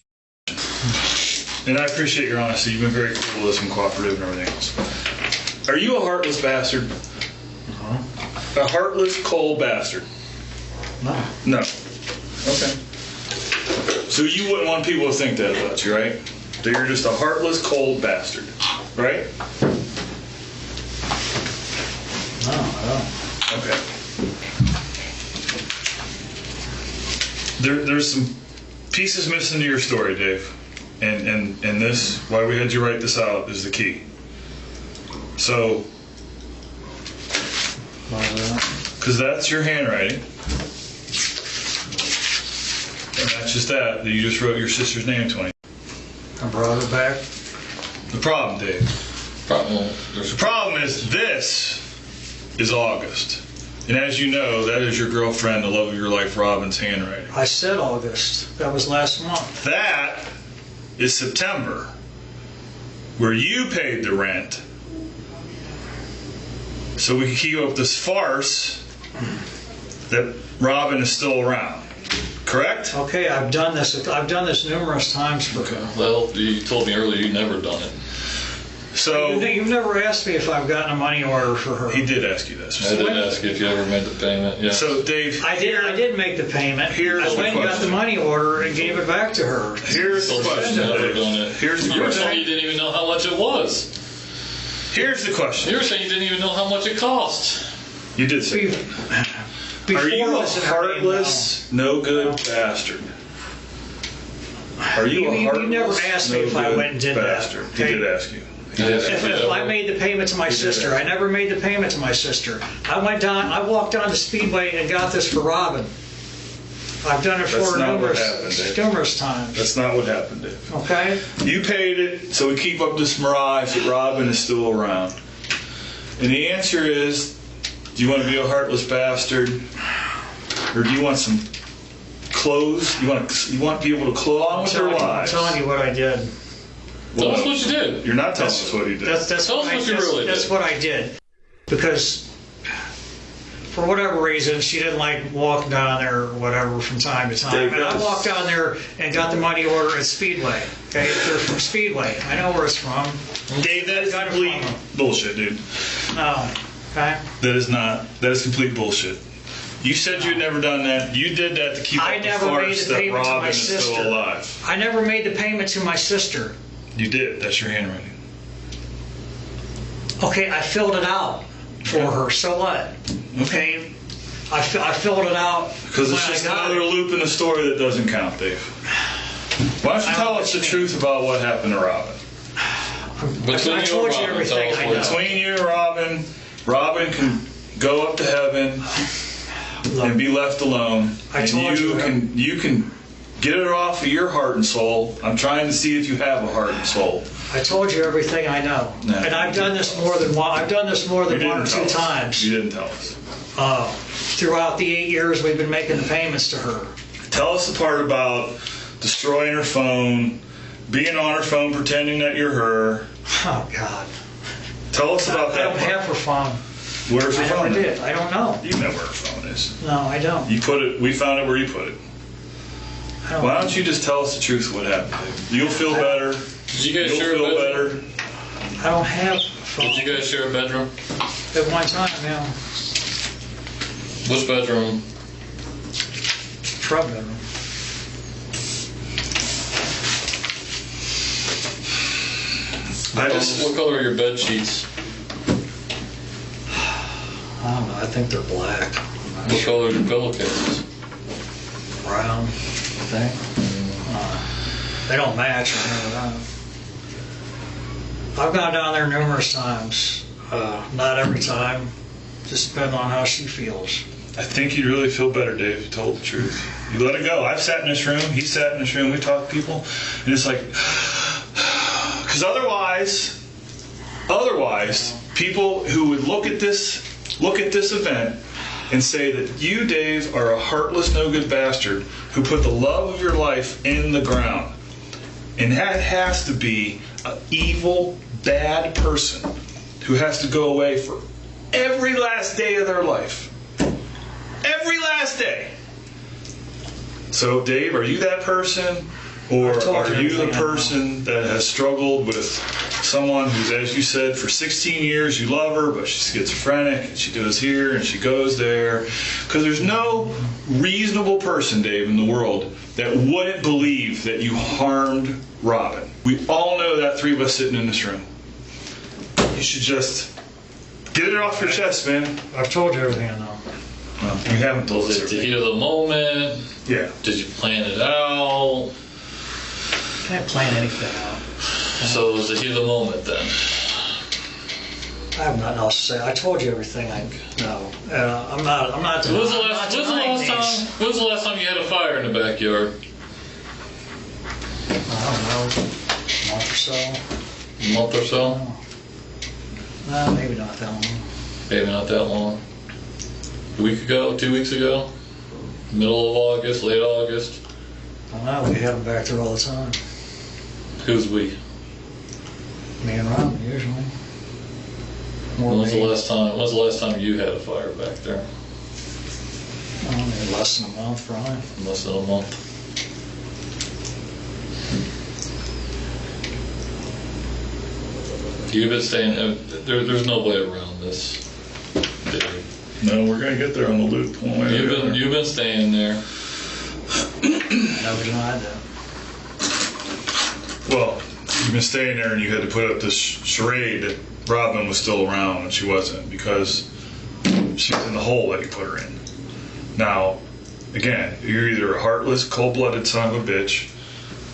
And I appreciate your honesty. You've been very cool with us and cooperative and everything else. Are you a heartless bastard? A heartless, cold bastard? No. No. Okay. So you wouldn't want people to think that about you, right? That you're just a heartless, cold bastard, right? No, I don't. Okay. There's some pieces missing to your story, Dave. And this, why we had you write this out, is the key. So, because that's your handwriting, and that's just that you just wrote your sister's name 20. I brought her back. The problem, Dave. The problem is this is August, and as you know, that is your girlfriend, the love of your life, Robin's handwriting. I said August. That was last month. That is September, where you paid the rent. So we can keep up this farce that Robin is still around. Correct? Okay, I've done this. I've done this numerous times for her. Well, you told me earlier you've never done it. So You've never asked me if I've gotten a money order for her. he did ask you this. I did ask you if you ever made the payment. Yeah. So Dave, I did make the payment. Here's I the went and got question. the money order and gave it back to her. here's the question. Never Dave. done it. Here's the You were question. saying you didn't even know how much it was. Here's the question. You were saying you didn't even know how much it cost. You did say. Are you a heartless, no good bastard? Are you a You heartless, never asked me if I no-good went and did bastard? that. He did ask you. If I made the payment to my sister, I never made the payment to my sister. I walked down to Speedway and got this for Robin. I've done it That's for not what her happened, Dave. numerous times. That's not what happened, Dave. Okay? You paid it, so we keep up this mirage that Robin is still around. And the answer is, do you want to be a heartless bastard, or do you want some clothes? You want to be able to claw on with your I'm lives? telling you what I did. Tell us what you did. You're not telling us what you did. That's Tell us what what you really That's did. what I did. Because for whatever reason, she didn't like walking down there or whatever from time to time. Dave, And I walked down there and got the money order at Speedway. Okay, they're from Speedway. I know where it's from. Dave, that is Got it complete from them. bullshit, dude. No. Okay? That is complete bullshit. You said you'd never done that. You did that to keep I up the never made farce the that payment to Robin my is still sister. alive. I never made the payment to my sister. You did. That's your handwriting. Okay, I filled it out. for her. So what? Okay, I filled it out. Because it's just another loop in the story that doesn't count, Dave. Why don't you tell us the truth about what happened to Robin? I told you everything I know. Between you and Robin, Robin can go up to heaven and be left alone. I told you can get it off of your heart and soul. I'm trying to see if you have a heart and soul. I told you everything I know, No, and I've done this more than one. I've done this more than one or two times. You didn't tell us. Throughout the 8 years we've been making the payments to her. Tell us the part about destroying her phone, being on her phone, pretending that you're her. Oh God! Tell us about that. I don't have her phone. Where's her phone? I never did. I don't know. You know where her phone is. No, I don't. You put it. We found it where you put it. Why don't you just tell us the truth of what happened? You'll feel better. Did you guys share a bedroom? I don't have a phone. Did you guys share a bedroom? At one time, yeah. Which bedroom? Shrub bedroom. What color are your bed sheets? I don't know. I think they're black. What color are your pillowcases? Brown, I think. They don't match or anything like that. I've gone down there numerous times. Not every time. Just depending on how she feels. I think you'd really feel better, Dave, if you told the truth. You let it go. I've sat in this room. He sat in this room. We talked to people. And it's like... Because otherwise, people who would look at this event and say that you, Dave, are a heartless, no-good bastard who put the love of your life in the ground. And that has to be an evil, bad person who has to go away for every last day of their life. Every last day. So, Dave, are you that person? Or are you the person that has struggled with someone who's, as you said, for 16 years you love her, but she's schizophrenic, and she goes here and she goes there? Because there's no reasonable person, Dave, in the world that wouldn't believe that you harmed Robin. We all know that, three of us sitting in this room. You should just get it off your chest, man. I've told you everything I know. Well, you haven't told us Was it the everything. heat of the moment? Yeah. Did you plan it out? Can't plan anything out. So it was the heat of the moment then? I have nothing else to say. I told you everything I know. I'm not When was the last time you had a fire in the backyard? I don't know. A month or so. A month or so? No, maybe not that long. Maybe not that long. A week ago? 2 weeks ago? Middle of August? Late August? I don't know. We had them back there all the time. Who's we? Me and Robin, usually. When was the last time you had a fire back there? Maybe less than a month, probably. Less than a month. You've been staying. There's no way around this, Dave. No, we're going to get there on the loop. One way or the other. You've been staying there. Never denied that. Well, you've been staying there and you had to put up this charade that Robin was still around and she wasn't because she was in the hole that you put her in. Now, again, you're either a heartless, cold-blooded son of a bitch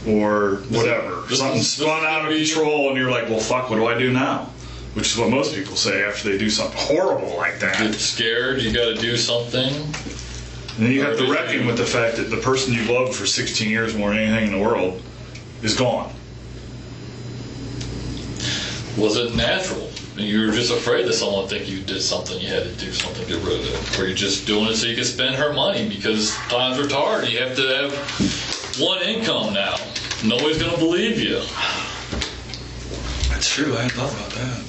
or whatever. Something spun out of control and you're like, well, fuck, what do I do now? Which is what most people say after they do something horrible like that. Get scared, you got to do something. And then you have to reckon with the fact that the person you loved for 16 years more than anything in the world is gone. Was it natural? You were just afraid that someone would think you did something, you had to do something to get rid of it. Or you're just doing it so you can spend her money because times are hard. You have to have one income now. Nobody's going to believe you. That's true, I hadn't thought about that.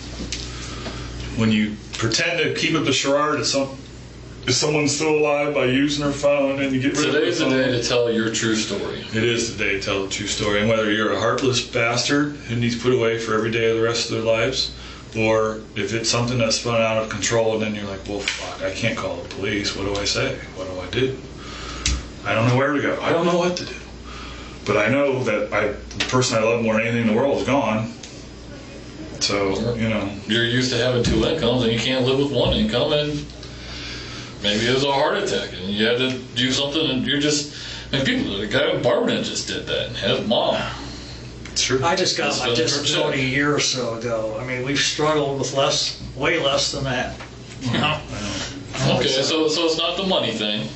When you pretend to keep up a charade if someone's still alive by using her phone and you get rid of her Today's the phone. day to tell your true story. It is the day to tell the true story. And whether you're a heartless bastard who needs put away for every day of the rest of their lives, or if it's something that's spun out of control and then you're like, well, fuck, I can't call the police. What do I say? What do I do? I don't know where to go. I don't know what to do. But I know that the person I love more than anything in the world is gone. So, you know. You're used to having two incomes and you can't live with one income, and maybe it was a heart attack and you had to do something, and you're just, the guy with Barberton just did that and his mom. It's true. I just got my disability a year or so ago. I mean, we've struggled with way less than that. You know? Okay, so it's not the money thing.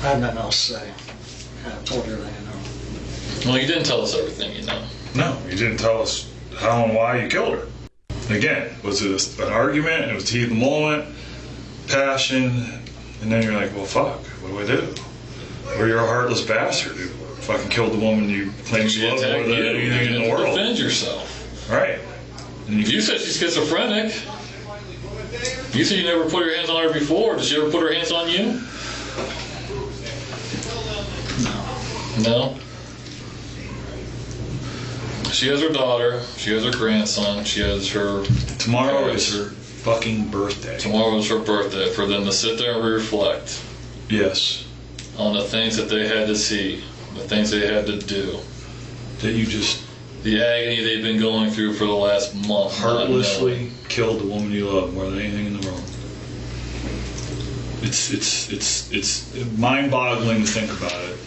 I have nothing else to say. I've told you everything I know. Well, you didn't tell us everything you know. No, you didn't tell us how and why you killed her. Again, was it an argument? It was heat of the moment, passion, and then you're like, well, fuck, what do I do? Or you're a heartless bastard who fucking killed the woman you claim you love more than anything in the world. Defend yourself. Right. And You said she's schizophrenic. You said you never put your hands on her before. Did she ever put her hands on you? No? She has her daughter. She has her grandson. She has her... Tomorrow is her fucking birthday. Tomorrow is her birthday. For them to sit there and reflect. Yes. On the things that they had to see. The things they had to do. That you just... The agony they've been going through for the last month. Heartlessly killed the woman you love more than anything in the world. It's mind-boggling to think about it.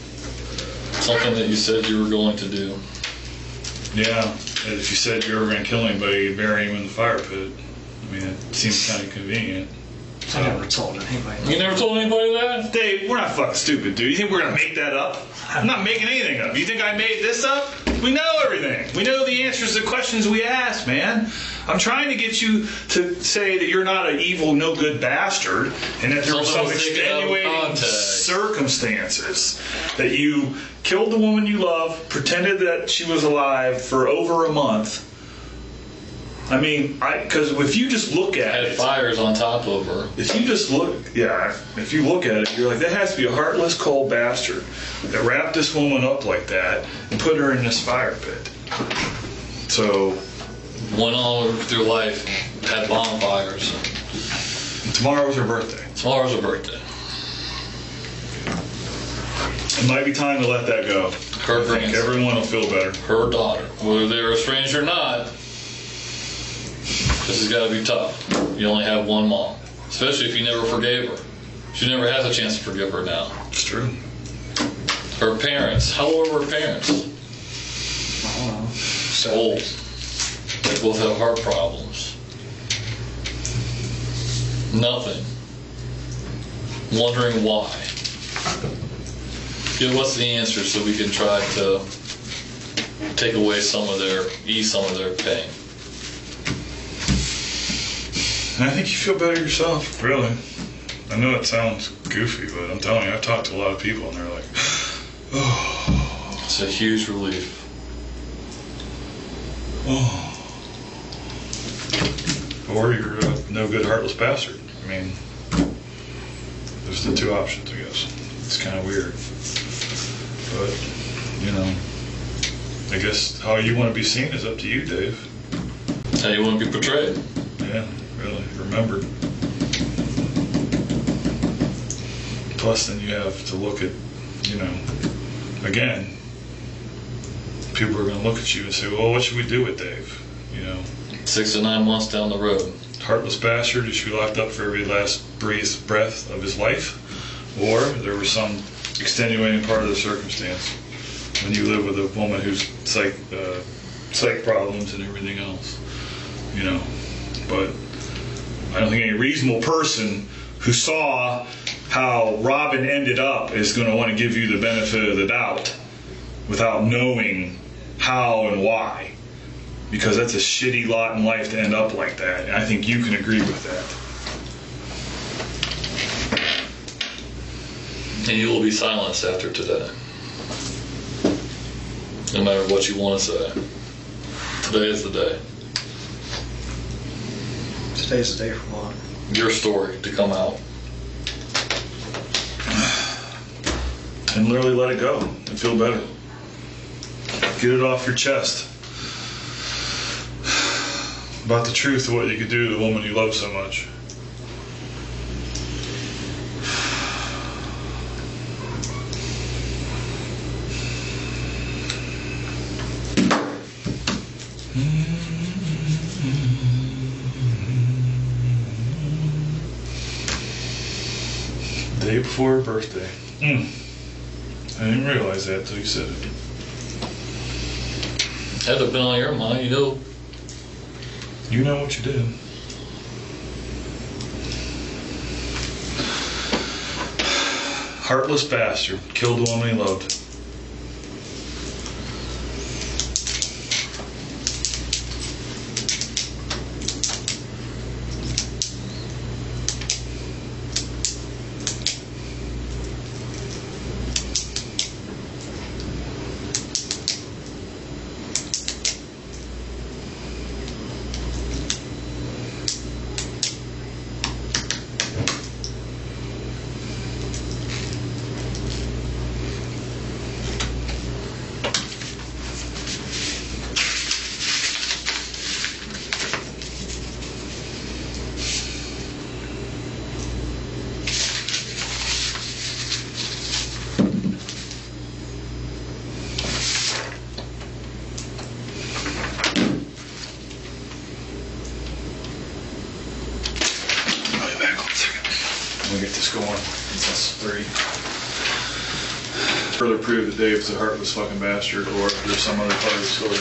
Something that you said you were going to do. Yeah, and if you said you were going to kill anybody, you'd bury him in the fire pit. I mean, it seems kind of convenient. I never told anybody. You never told anybody that? Dave, we're not fucking stupid, dude. You think we're going to make that up? I'm not making anything up. You think I made this up? We know everything. We know the answers to the questions we ask, man. I'm trying to get you to say that you're not an evil, no good bastard, and that there were some extenuating circumstances. That you killed the woman you love, pretended that she was alive for over a month. I mean, because if you just look at it, fires on top of her. If you just look, if you look at it, you're like, that has to be a heartless, cold bastard that wrapped this woman up like that and put her in this fire pit. So, went on through life, had bonfires. Tomorrow's her birthday. Tomorrow's her birthday. It might be time to let that go. Her I think everyone will feel better. Her daughter, whether they're estranged or not. This has got to be tough. You only have one mom. Especially if you never forgave her. She never has a chance to forgive her now. It's true. Her parents. How old were her parents? I don't know. Old. They both have heart problems. Nothing. Wondering why. Give us the answer so we can try to take away ease some of their pain. I think you feel better yourself, really. I know it sounds goofy, but I'm telling you, I've talked to a lot of people and they're like, oh. It's a huge relief. Oh. Or you're a no good, heartless bastard. I mean, there's the two options, I guess. It's kind of weird. But, you know, I guess how you want to be seen is up to you, Dave. How you want to be portrayed. Yeah. Really, remembered. Plus, then you have to look at, again, people are going to look at you and say, well, what should we do with Dave? 6 to 9 months down the road. Heartless bastard, he should be locked up for every last breath of his life, or there was some extenuating part of the circumstance when you live with a woman who's psych problems and everything else, but I don't think any reasonable person who saw how Robin ended up is going to want to give you the benefit of the doubt without knowing how and why. Because that's a shitty lot in life to end up like that. And I think you can agree with that. And you will be silenced after today. No matter what you want to say. Today is the day. Today's the day for what? Your story to come out. And literally let it go and feel better. Get it off your chest. About the truth of what you could do to the woman you love so much. Day before her birthday. I didn't realize that till you said it. Had it been on your mind, you know. You know what you did. Heartless bastard. Killed the woman he loved. Further prove that Dave's a heartless fucking bastard, or if there's some other part of the story.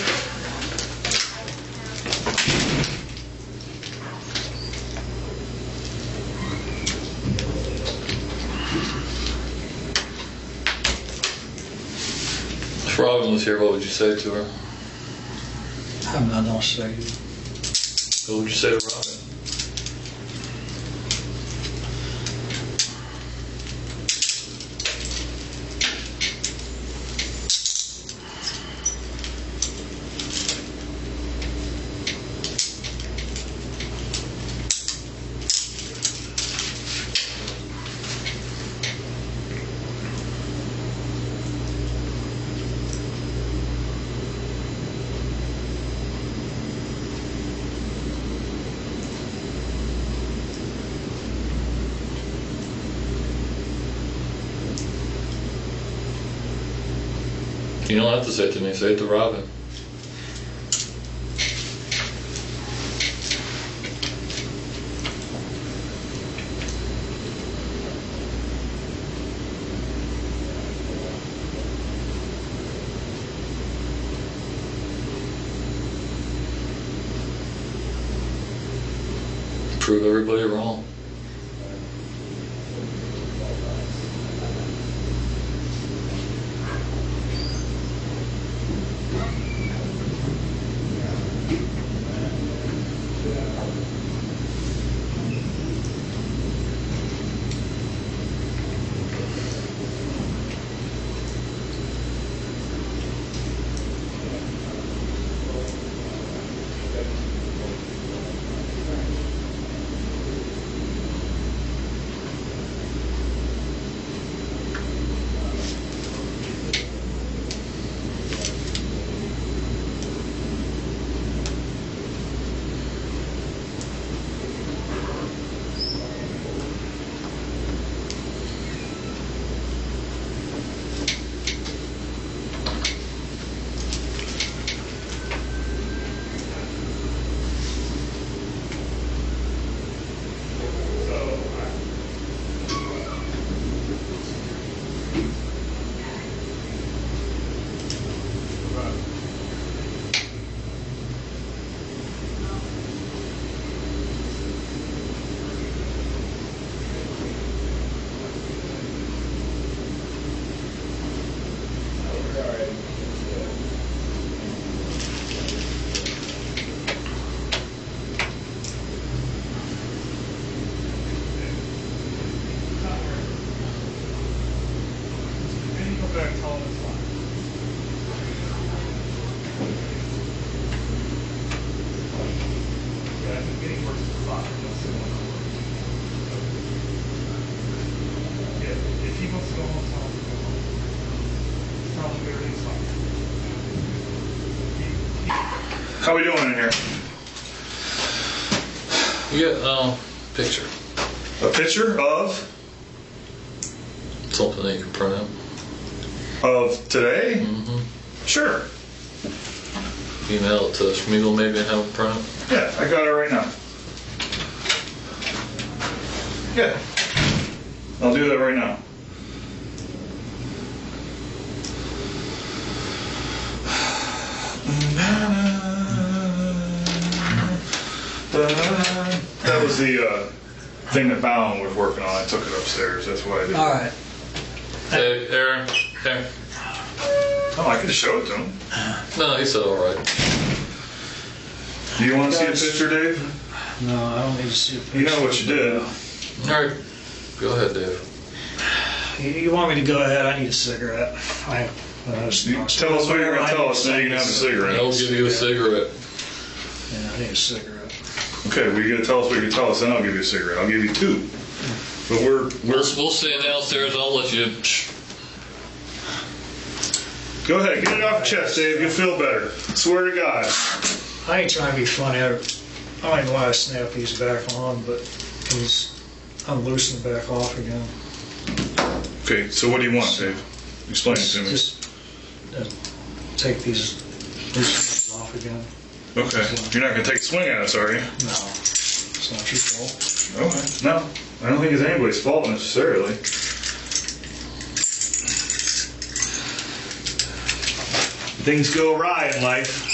If Robin was here, what would you say to her? I'm not gonna say. What would you say to Robin? You don't have to say it to me, say it to Robin. Prove everybody wrong. How we doing in here? You get a picture. A picture of? Something that you can print out. Of today? Mm-hmm. Sure. email it to Schmiegel maybe and have it print? Yeah, I got it right now. Yeah. I'll do that right now. That was the thing that Bowen was working on. I took it upstairs. That's why I did. All right. Hey, Aaron. Oh, I could show it to him. No, he said all right. Do you want to see a picture, Dave? No, I don't need to see a picture. You know what you did. All right. Go ahead, Dave. You want me to go ahead? I need a cigarette. Tell us what you're going to tell us, then you can have a cigarette. I'll give you a cigarette. Yeah, I need a cigarette. Okay, well, you're going to tell us what you're going to tell us, then I'll give you a cigarette. I'll give you 2. But We'll stay downstairs. I'll let you. Go ahead, get it off your chest, Dave. You'll feel better. Swear to God. I ain't trying to be funny. I don't even want to snap these back on, but can you unloosen them back off again? Okay, so what do you want, Dave? Explain it to me. Just take these loose off again. Okay. You're not going to take a swing at us, are you? No, it's not your fault. Okay. No, I don't think it's anybody's fault necessarily. Things go awry in life.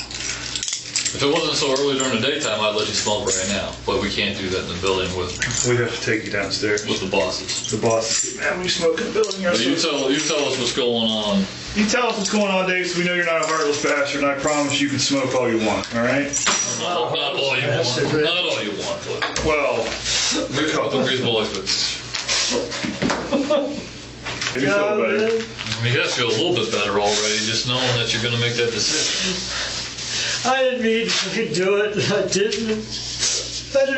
If it wasn't so early during the daytime, I'd let you smoke right now. But we can't do that in the building with We'd have to take you downstairs. the bosses. The boss. Man, we smoke in the building. But you tell us what's going on. You tell us what's going on, Dave, so we know you're not a heartless bastard, and I promise you can smoke all you want, all right? Not all you want. Not all you want, but Well, the reasonable expectations. maybe feel better. I mean, you guys feel a little bit better already, just knowing that you're going to make that decision. I didn't mean to do it. I didn't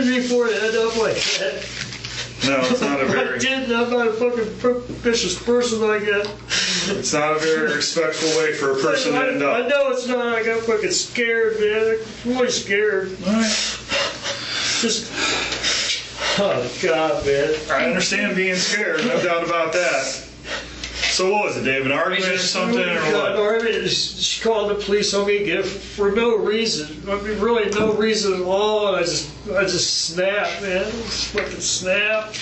mean for it to end up like that. No, it's not a I very... didn't. I'm not a fucking vicious person like that. It's not a very respectful way for a person to end I up. know it's not. I got fucking scared, man. I'm really scared. All right. Just, oh God, man. I understand being scared, no doubt about that. So what was it, Dave? An argument or something, or what? She called the police on me again for no reason. I mean, really no reason at all. And I just snapped, man. Just fucking snapped.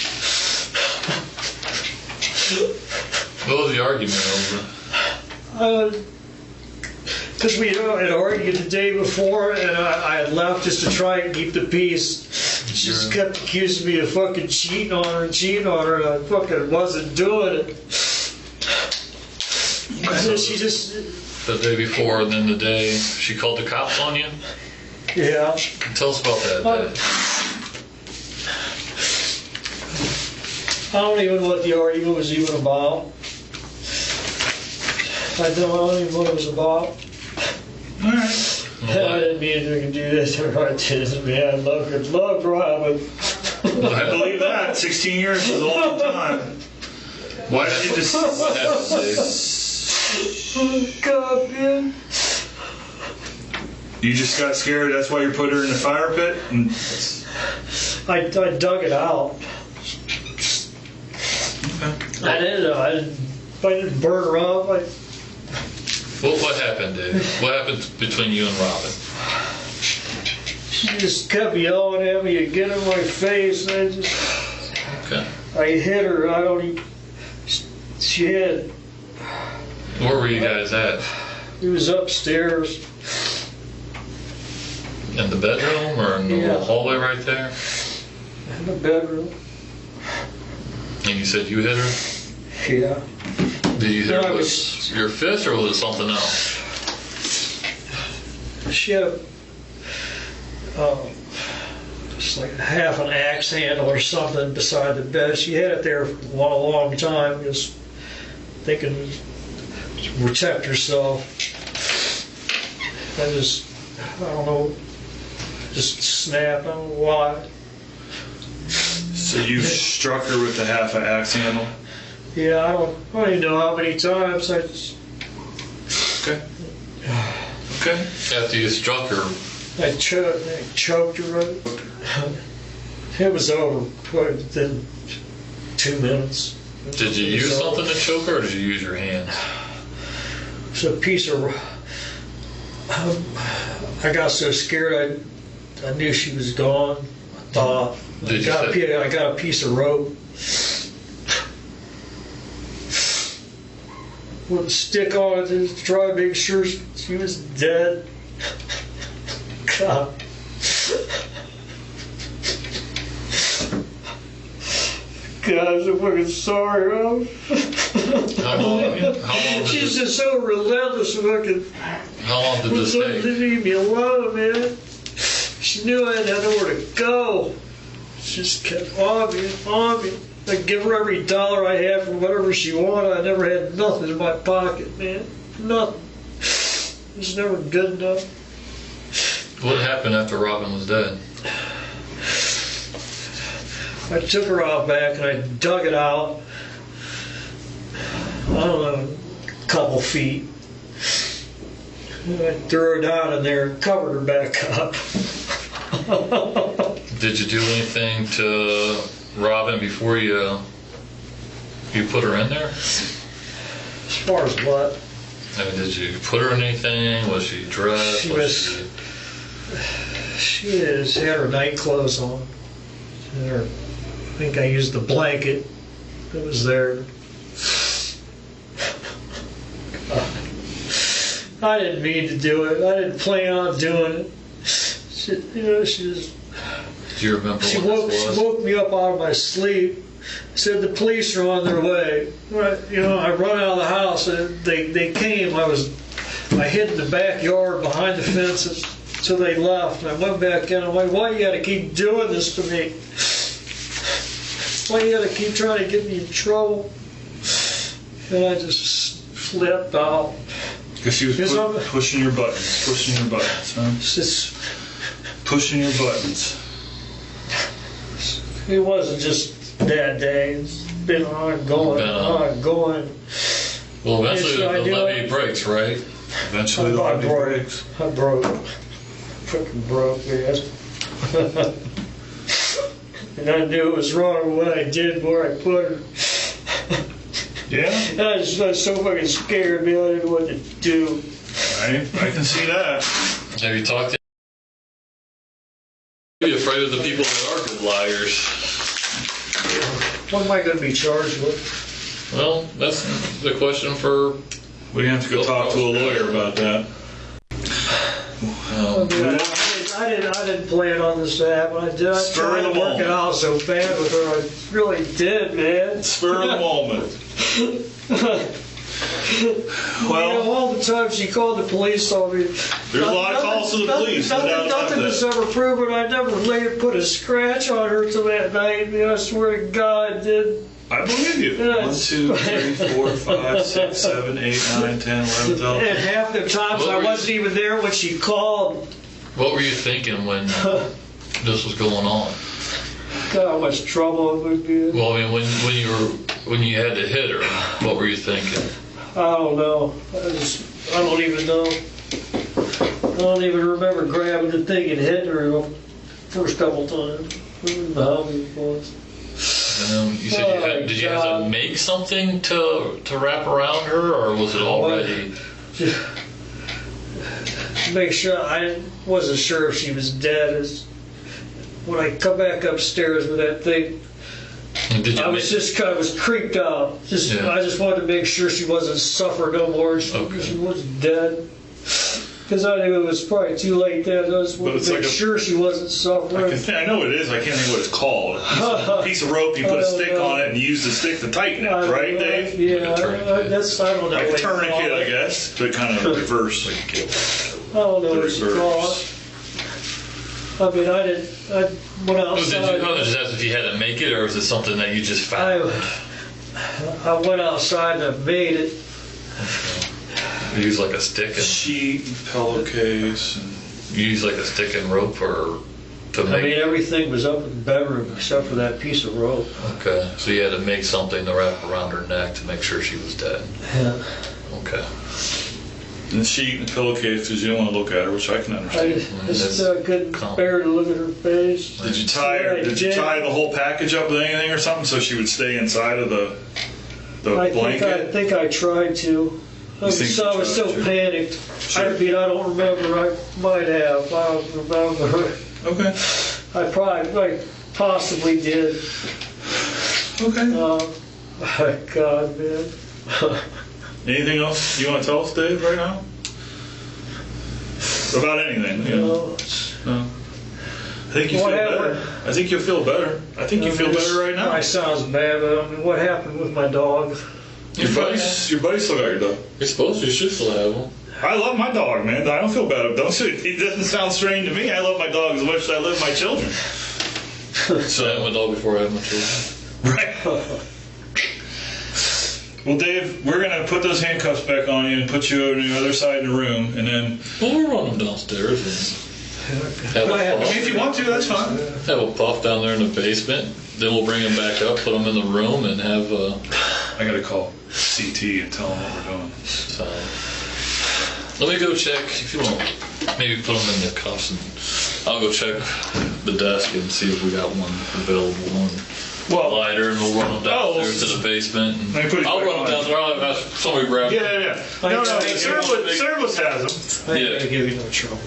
What was the argument over? Because we had argued the day before, and I had left just to try and keep the peace. She just kept accusing me of fucking cheating on her, and I fucking wasn't doing it. And then she just... The day before, and then the day she called the cops on you? Yeah. Tell us about that day. I don't even know what the argument was even about. I don't even know what it was about. All right. I didn't mean to do this or I didn't, man. I love Robin. I believe that. 16 years is a long time. Why did you just... What happened, Dave? Oh, God, man. You just got scared, that's why you put her in the fire pit? And... I dug it out. I didn't burn her up. What happened, Dave? What happened between you and Robin? She just kept yelling at me to get in my face. And I hit her. She had... Where were you guys at? It was upstairs. In the bedroom or in the hallway right there? In the bedroom. And you said you hit her? Yeah. Did you hit her with your fist or was it something else? She had just like half an axe handle or something beside the bed. She had it there for a long time, just thinking to protect herself. I don't know, just snapped. I don't know why. So you struck her with the half an axe handle? Yeah, I don't even know how many times. I just... Okay. After you struck her, I choked her. It was over within 2 minutes. did you use something to choke her or did you use your hands? It's a piece of I got so scared I knew she was gone. I thought I got a piece of rope with a stick on it to try to make sure she was dead. God. God, I'm so fucking sorry, Rob. How long She's just so relentless. How long did this take? Didn't leave me alone, man. She knew I had nowhere to go. She just kept on me, on me. I'd give her every dollar I had for whatever she wanted. I never had nothing in my pocket, man. Nothing. It was never good enough. What happened after Robin was dead? I took her out back and I dug it out. I don't know, a couple feet. And I threw her down in there and covered her back up. Did you do anything to Robin before you put her in there? As far as what? I mean, did you put her in anything? Was she dressed? She had her night clothes on. I think I used the blanket that was there. I didn't mean to do it. I didn't plan on doing it. She just... Do you remember She what this was? She woke me up out of my sleep. Said the police are on their way. I run out of the house and they came. I hid in the backyard behind the fences till they left. And I went back in. I'm like, why you got to keep doing this to me? Why you got to keep trying to get me in trouble? And I just flipped out. Because she was pushing your buttons, huh? Just, pushing your buttons. it wasn't just that day. It's been ongoing. Well, eventually the levee breaks, right? Eventually the levee breaks. I broke. Freaking broke, man. And I knew it was wrong when I did where I put her. Yeah? I was so fucking scared, man. I didn't know what to do. I can see that. Have you talked to Be afraid of the people that are good liars. What am I going to be charged with? Well, that's the question for... We have to go talk to a lawyer about that. I didn't plan on this to happen. I did. I tried to work it out so bad with her. I really did, man. Spur of the moment. Well, all the time she called the police on me. There's a lot of calls to the police. Nothing was ever proven. I never later put a scratch on her till that night. Man, I swear to God, I did. I believe you. 1, 2, 3, 4, 5, 6, 7, 8, 9, 10, 11, 12. And half the times I wasn't even there when she called. What were you thinking when this was going on? God, how much trouble it would be. Well, I mean, when you had to hit her, what were you thinking? I don't know. I don't even know. I don't even remember grabbing the thing and hitting her the first couple times. I don't know how many was. You said did you have to make something to wrap around her, or was it already? Make sure I wasn't sure if she was dead. When I come back upstairs with that thing, I was creeped out. I just wanted to make sure she wasn't suffering no more. She wasn't dead. Because I knew it was probably too late then. I just wanted to make sure she wasn't suffering. I know it is. I can't think what it's called. It's a piece of rope. You put a stick on it and you use the stick to tighten it, right, Dave? Yeah, I don't know. Like a tourniquet, I guess, but kind of reverse. I don't know what you call it. I mean, I went outside. Just ask if you had to make it, or was it something that you just found? I went outside and I made it. You use like a stick and sheet, and pillowcase, and you use like a stick and rope, or to make. I mean, everything was up in the bedroom except for that piece of rope. Okay, so you had to make something to wrap around her neck to make sure she was dead. Yeah. Okay. And the sheet and the pillowcase because you don't want to look at her, which I can understand. I couldn't bear to look at her face. Did you tie the whole package up with anything or something so she would stay inside of the blanket? I think I tried to. I was so panicked. Sure. I mean, I don't remember. I might have. I don't remember. Okay. I possibly did. Okay. My God, man. Anything else you want to tell us, Dave, right now? About anything? You know? No. I think you feel better. I think you'll feel better. I think you feel better right now. It sounds bad, but I mean, what happened with my dog? Your buddy still got your dog. You're supposed to. You should still have one. I love my dog, man. I don't feel bad. It doesn't sound strange to me. I love my dog as much as I love my children. So I had my dog before I had my children. Right. Well, Dave, we're going to put those handcuffs back on you and put you over to the other side of the room, and then... Well, we'll run them downstairs. And if you want to, that's fine. Have a puff down there in the basement. Then we'll bring them back up, put them in the room, and have... I got to call CT and tell them what we're doing. So, let me go check. If you want, maybe put them in the cuffs, and I'll go check the desk and see if we got one available. Lighter, and we'll run them downstairs to the basement. I'll run them down there. I'll have somebody grab them. Yeah. No, Service has them. I ain't gonna give you no trouble.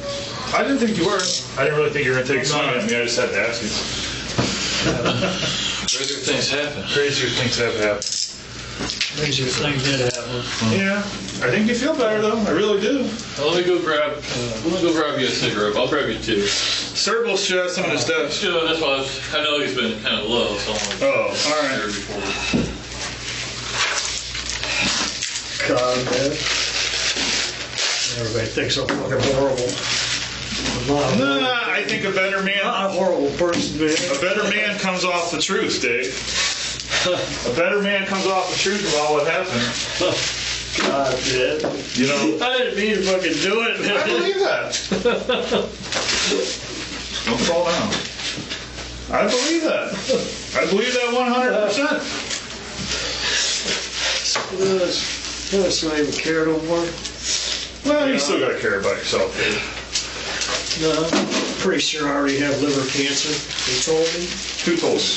I didn't think you were. I didn't really think you were going to take a swing at me. I just had to ask you. Crazier things happen. Crazier things have happened. Crazier things did happen. Yeah. I think you feel better, though. I really do. Well, let me go grab you a cigarette. I'll grab you two. Serval should have some of this stuff. Sure, that's why I know he's been kind of low, so I'm all right. Here before. God, man. Everybody thinks I'm fucking horrible. Nah, I think a better man... I'm a horrible person, man. A better man comes off the truth, Dave. A better man comes off the truth about what happened. God, man. You know... I didn't mean to fucking do it, man. I believe that. Don't fall down. I believe that. I believe that 100%. That's not even care no more. Well, you still got to care about yourself, Dave. No, I'm pretty sure I already have liver cancer. They told me. Who told you?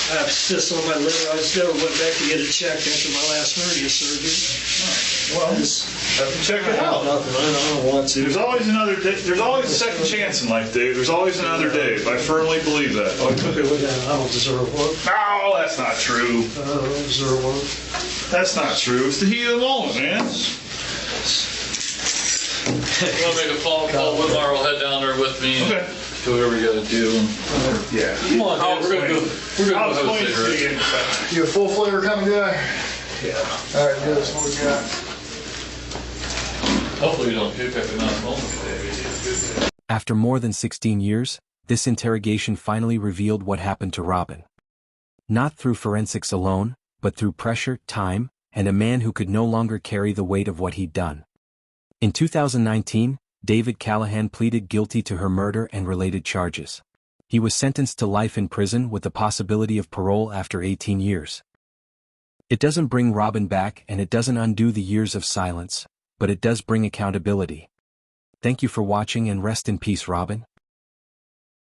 I have cysts on my liver. I just never went back to get it checked after my last hernia surgery. Well, have to check it out. Nothing. I don't want to. There's always another day. There's always a second chance in life, Dave. There's always another Dave. I firmly believe that. Oh, I took it with that. I don't deserve one. No, that's not true. I don't deserve one. That's not true. It's the heat of the moment, man. You want to make a phone call? Whitmar will head down there with me. Okay. Do whatever we got to do. Yeah. Come on, Dave. We're gonna go have a cigarette. You a full flavor kind of guy? Yeah. All right, good. That's what we got. Hopefully you don't puke after not smoking. After more than 16 years, this interrogation finally revealed what happened to Robin. Not through forensics alone, but through pressure, time, and a man who could no longer carry the weight of what he'd done. In 2019, David Callaghan pleaded guilty to her murder and related charges. He was sentenced to life in prison with the possibility of parole after 18 years. It doesn't bring Robin back and it doesn't undo the years of silence, but it does bring accountability. Thank you for watching and rest in peace, Robin.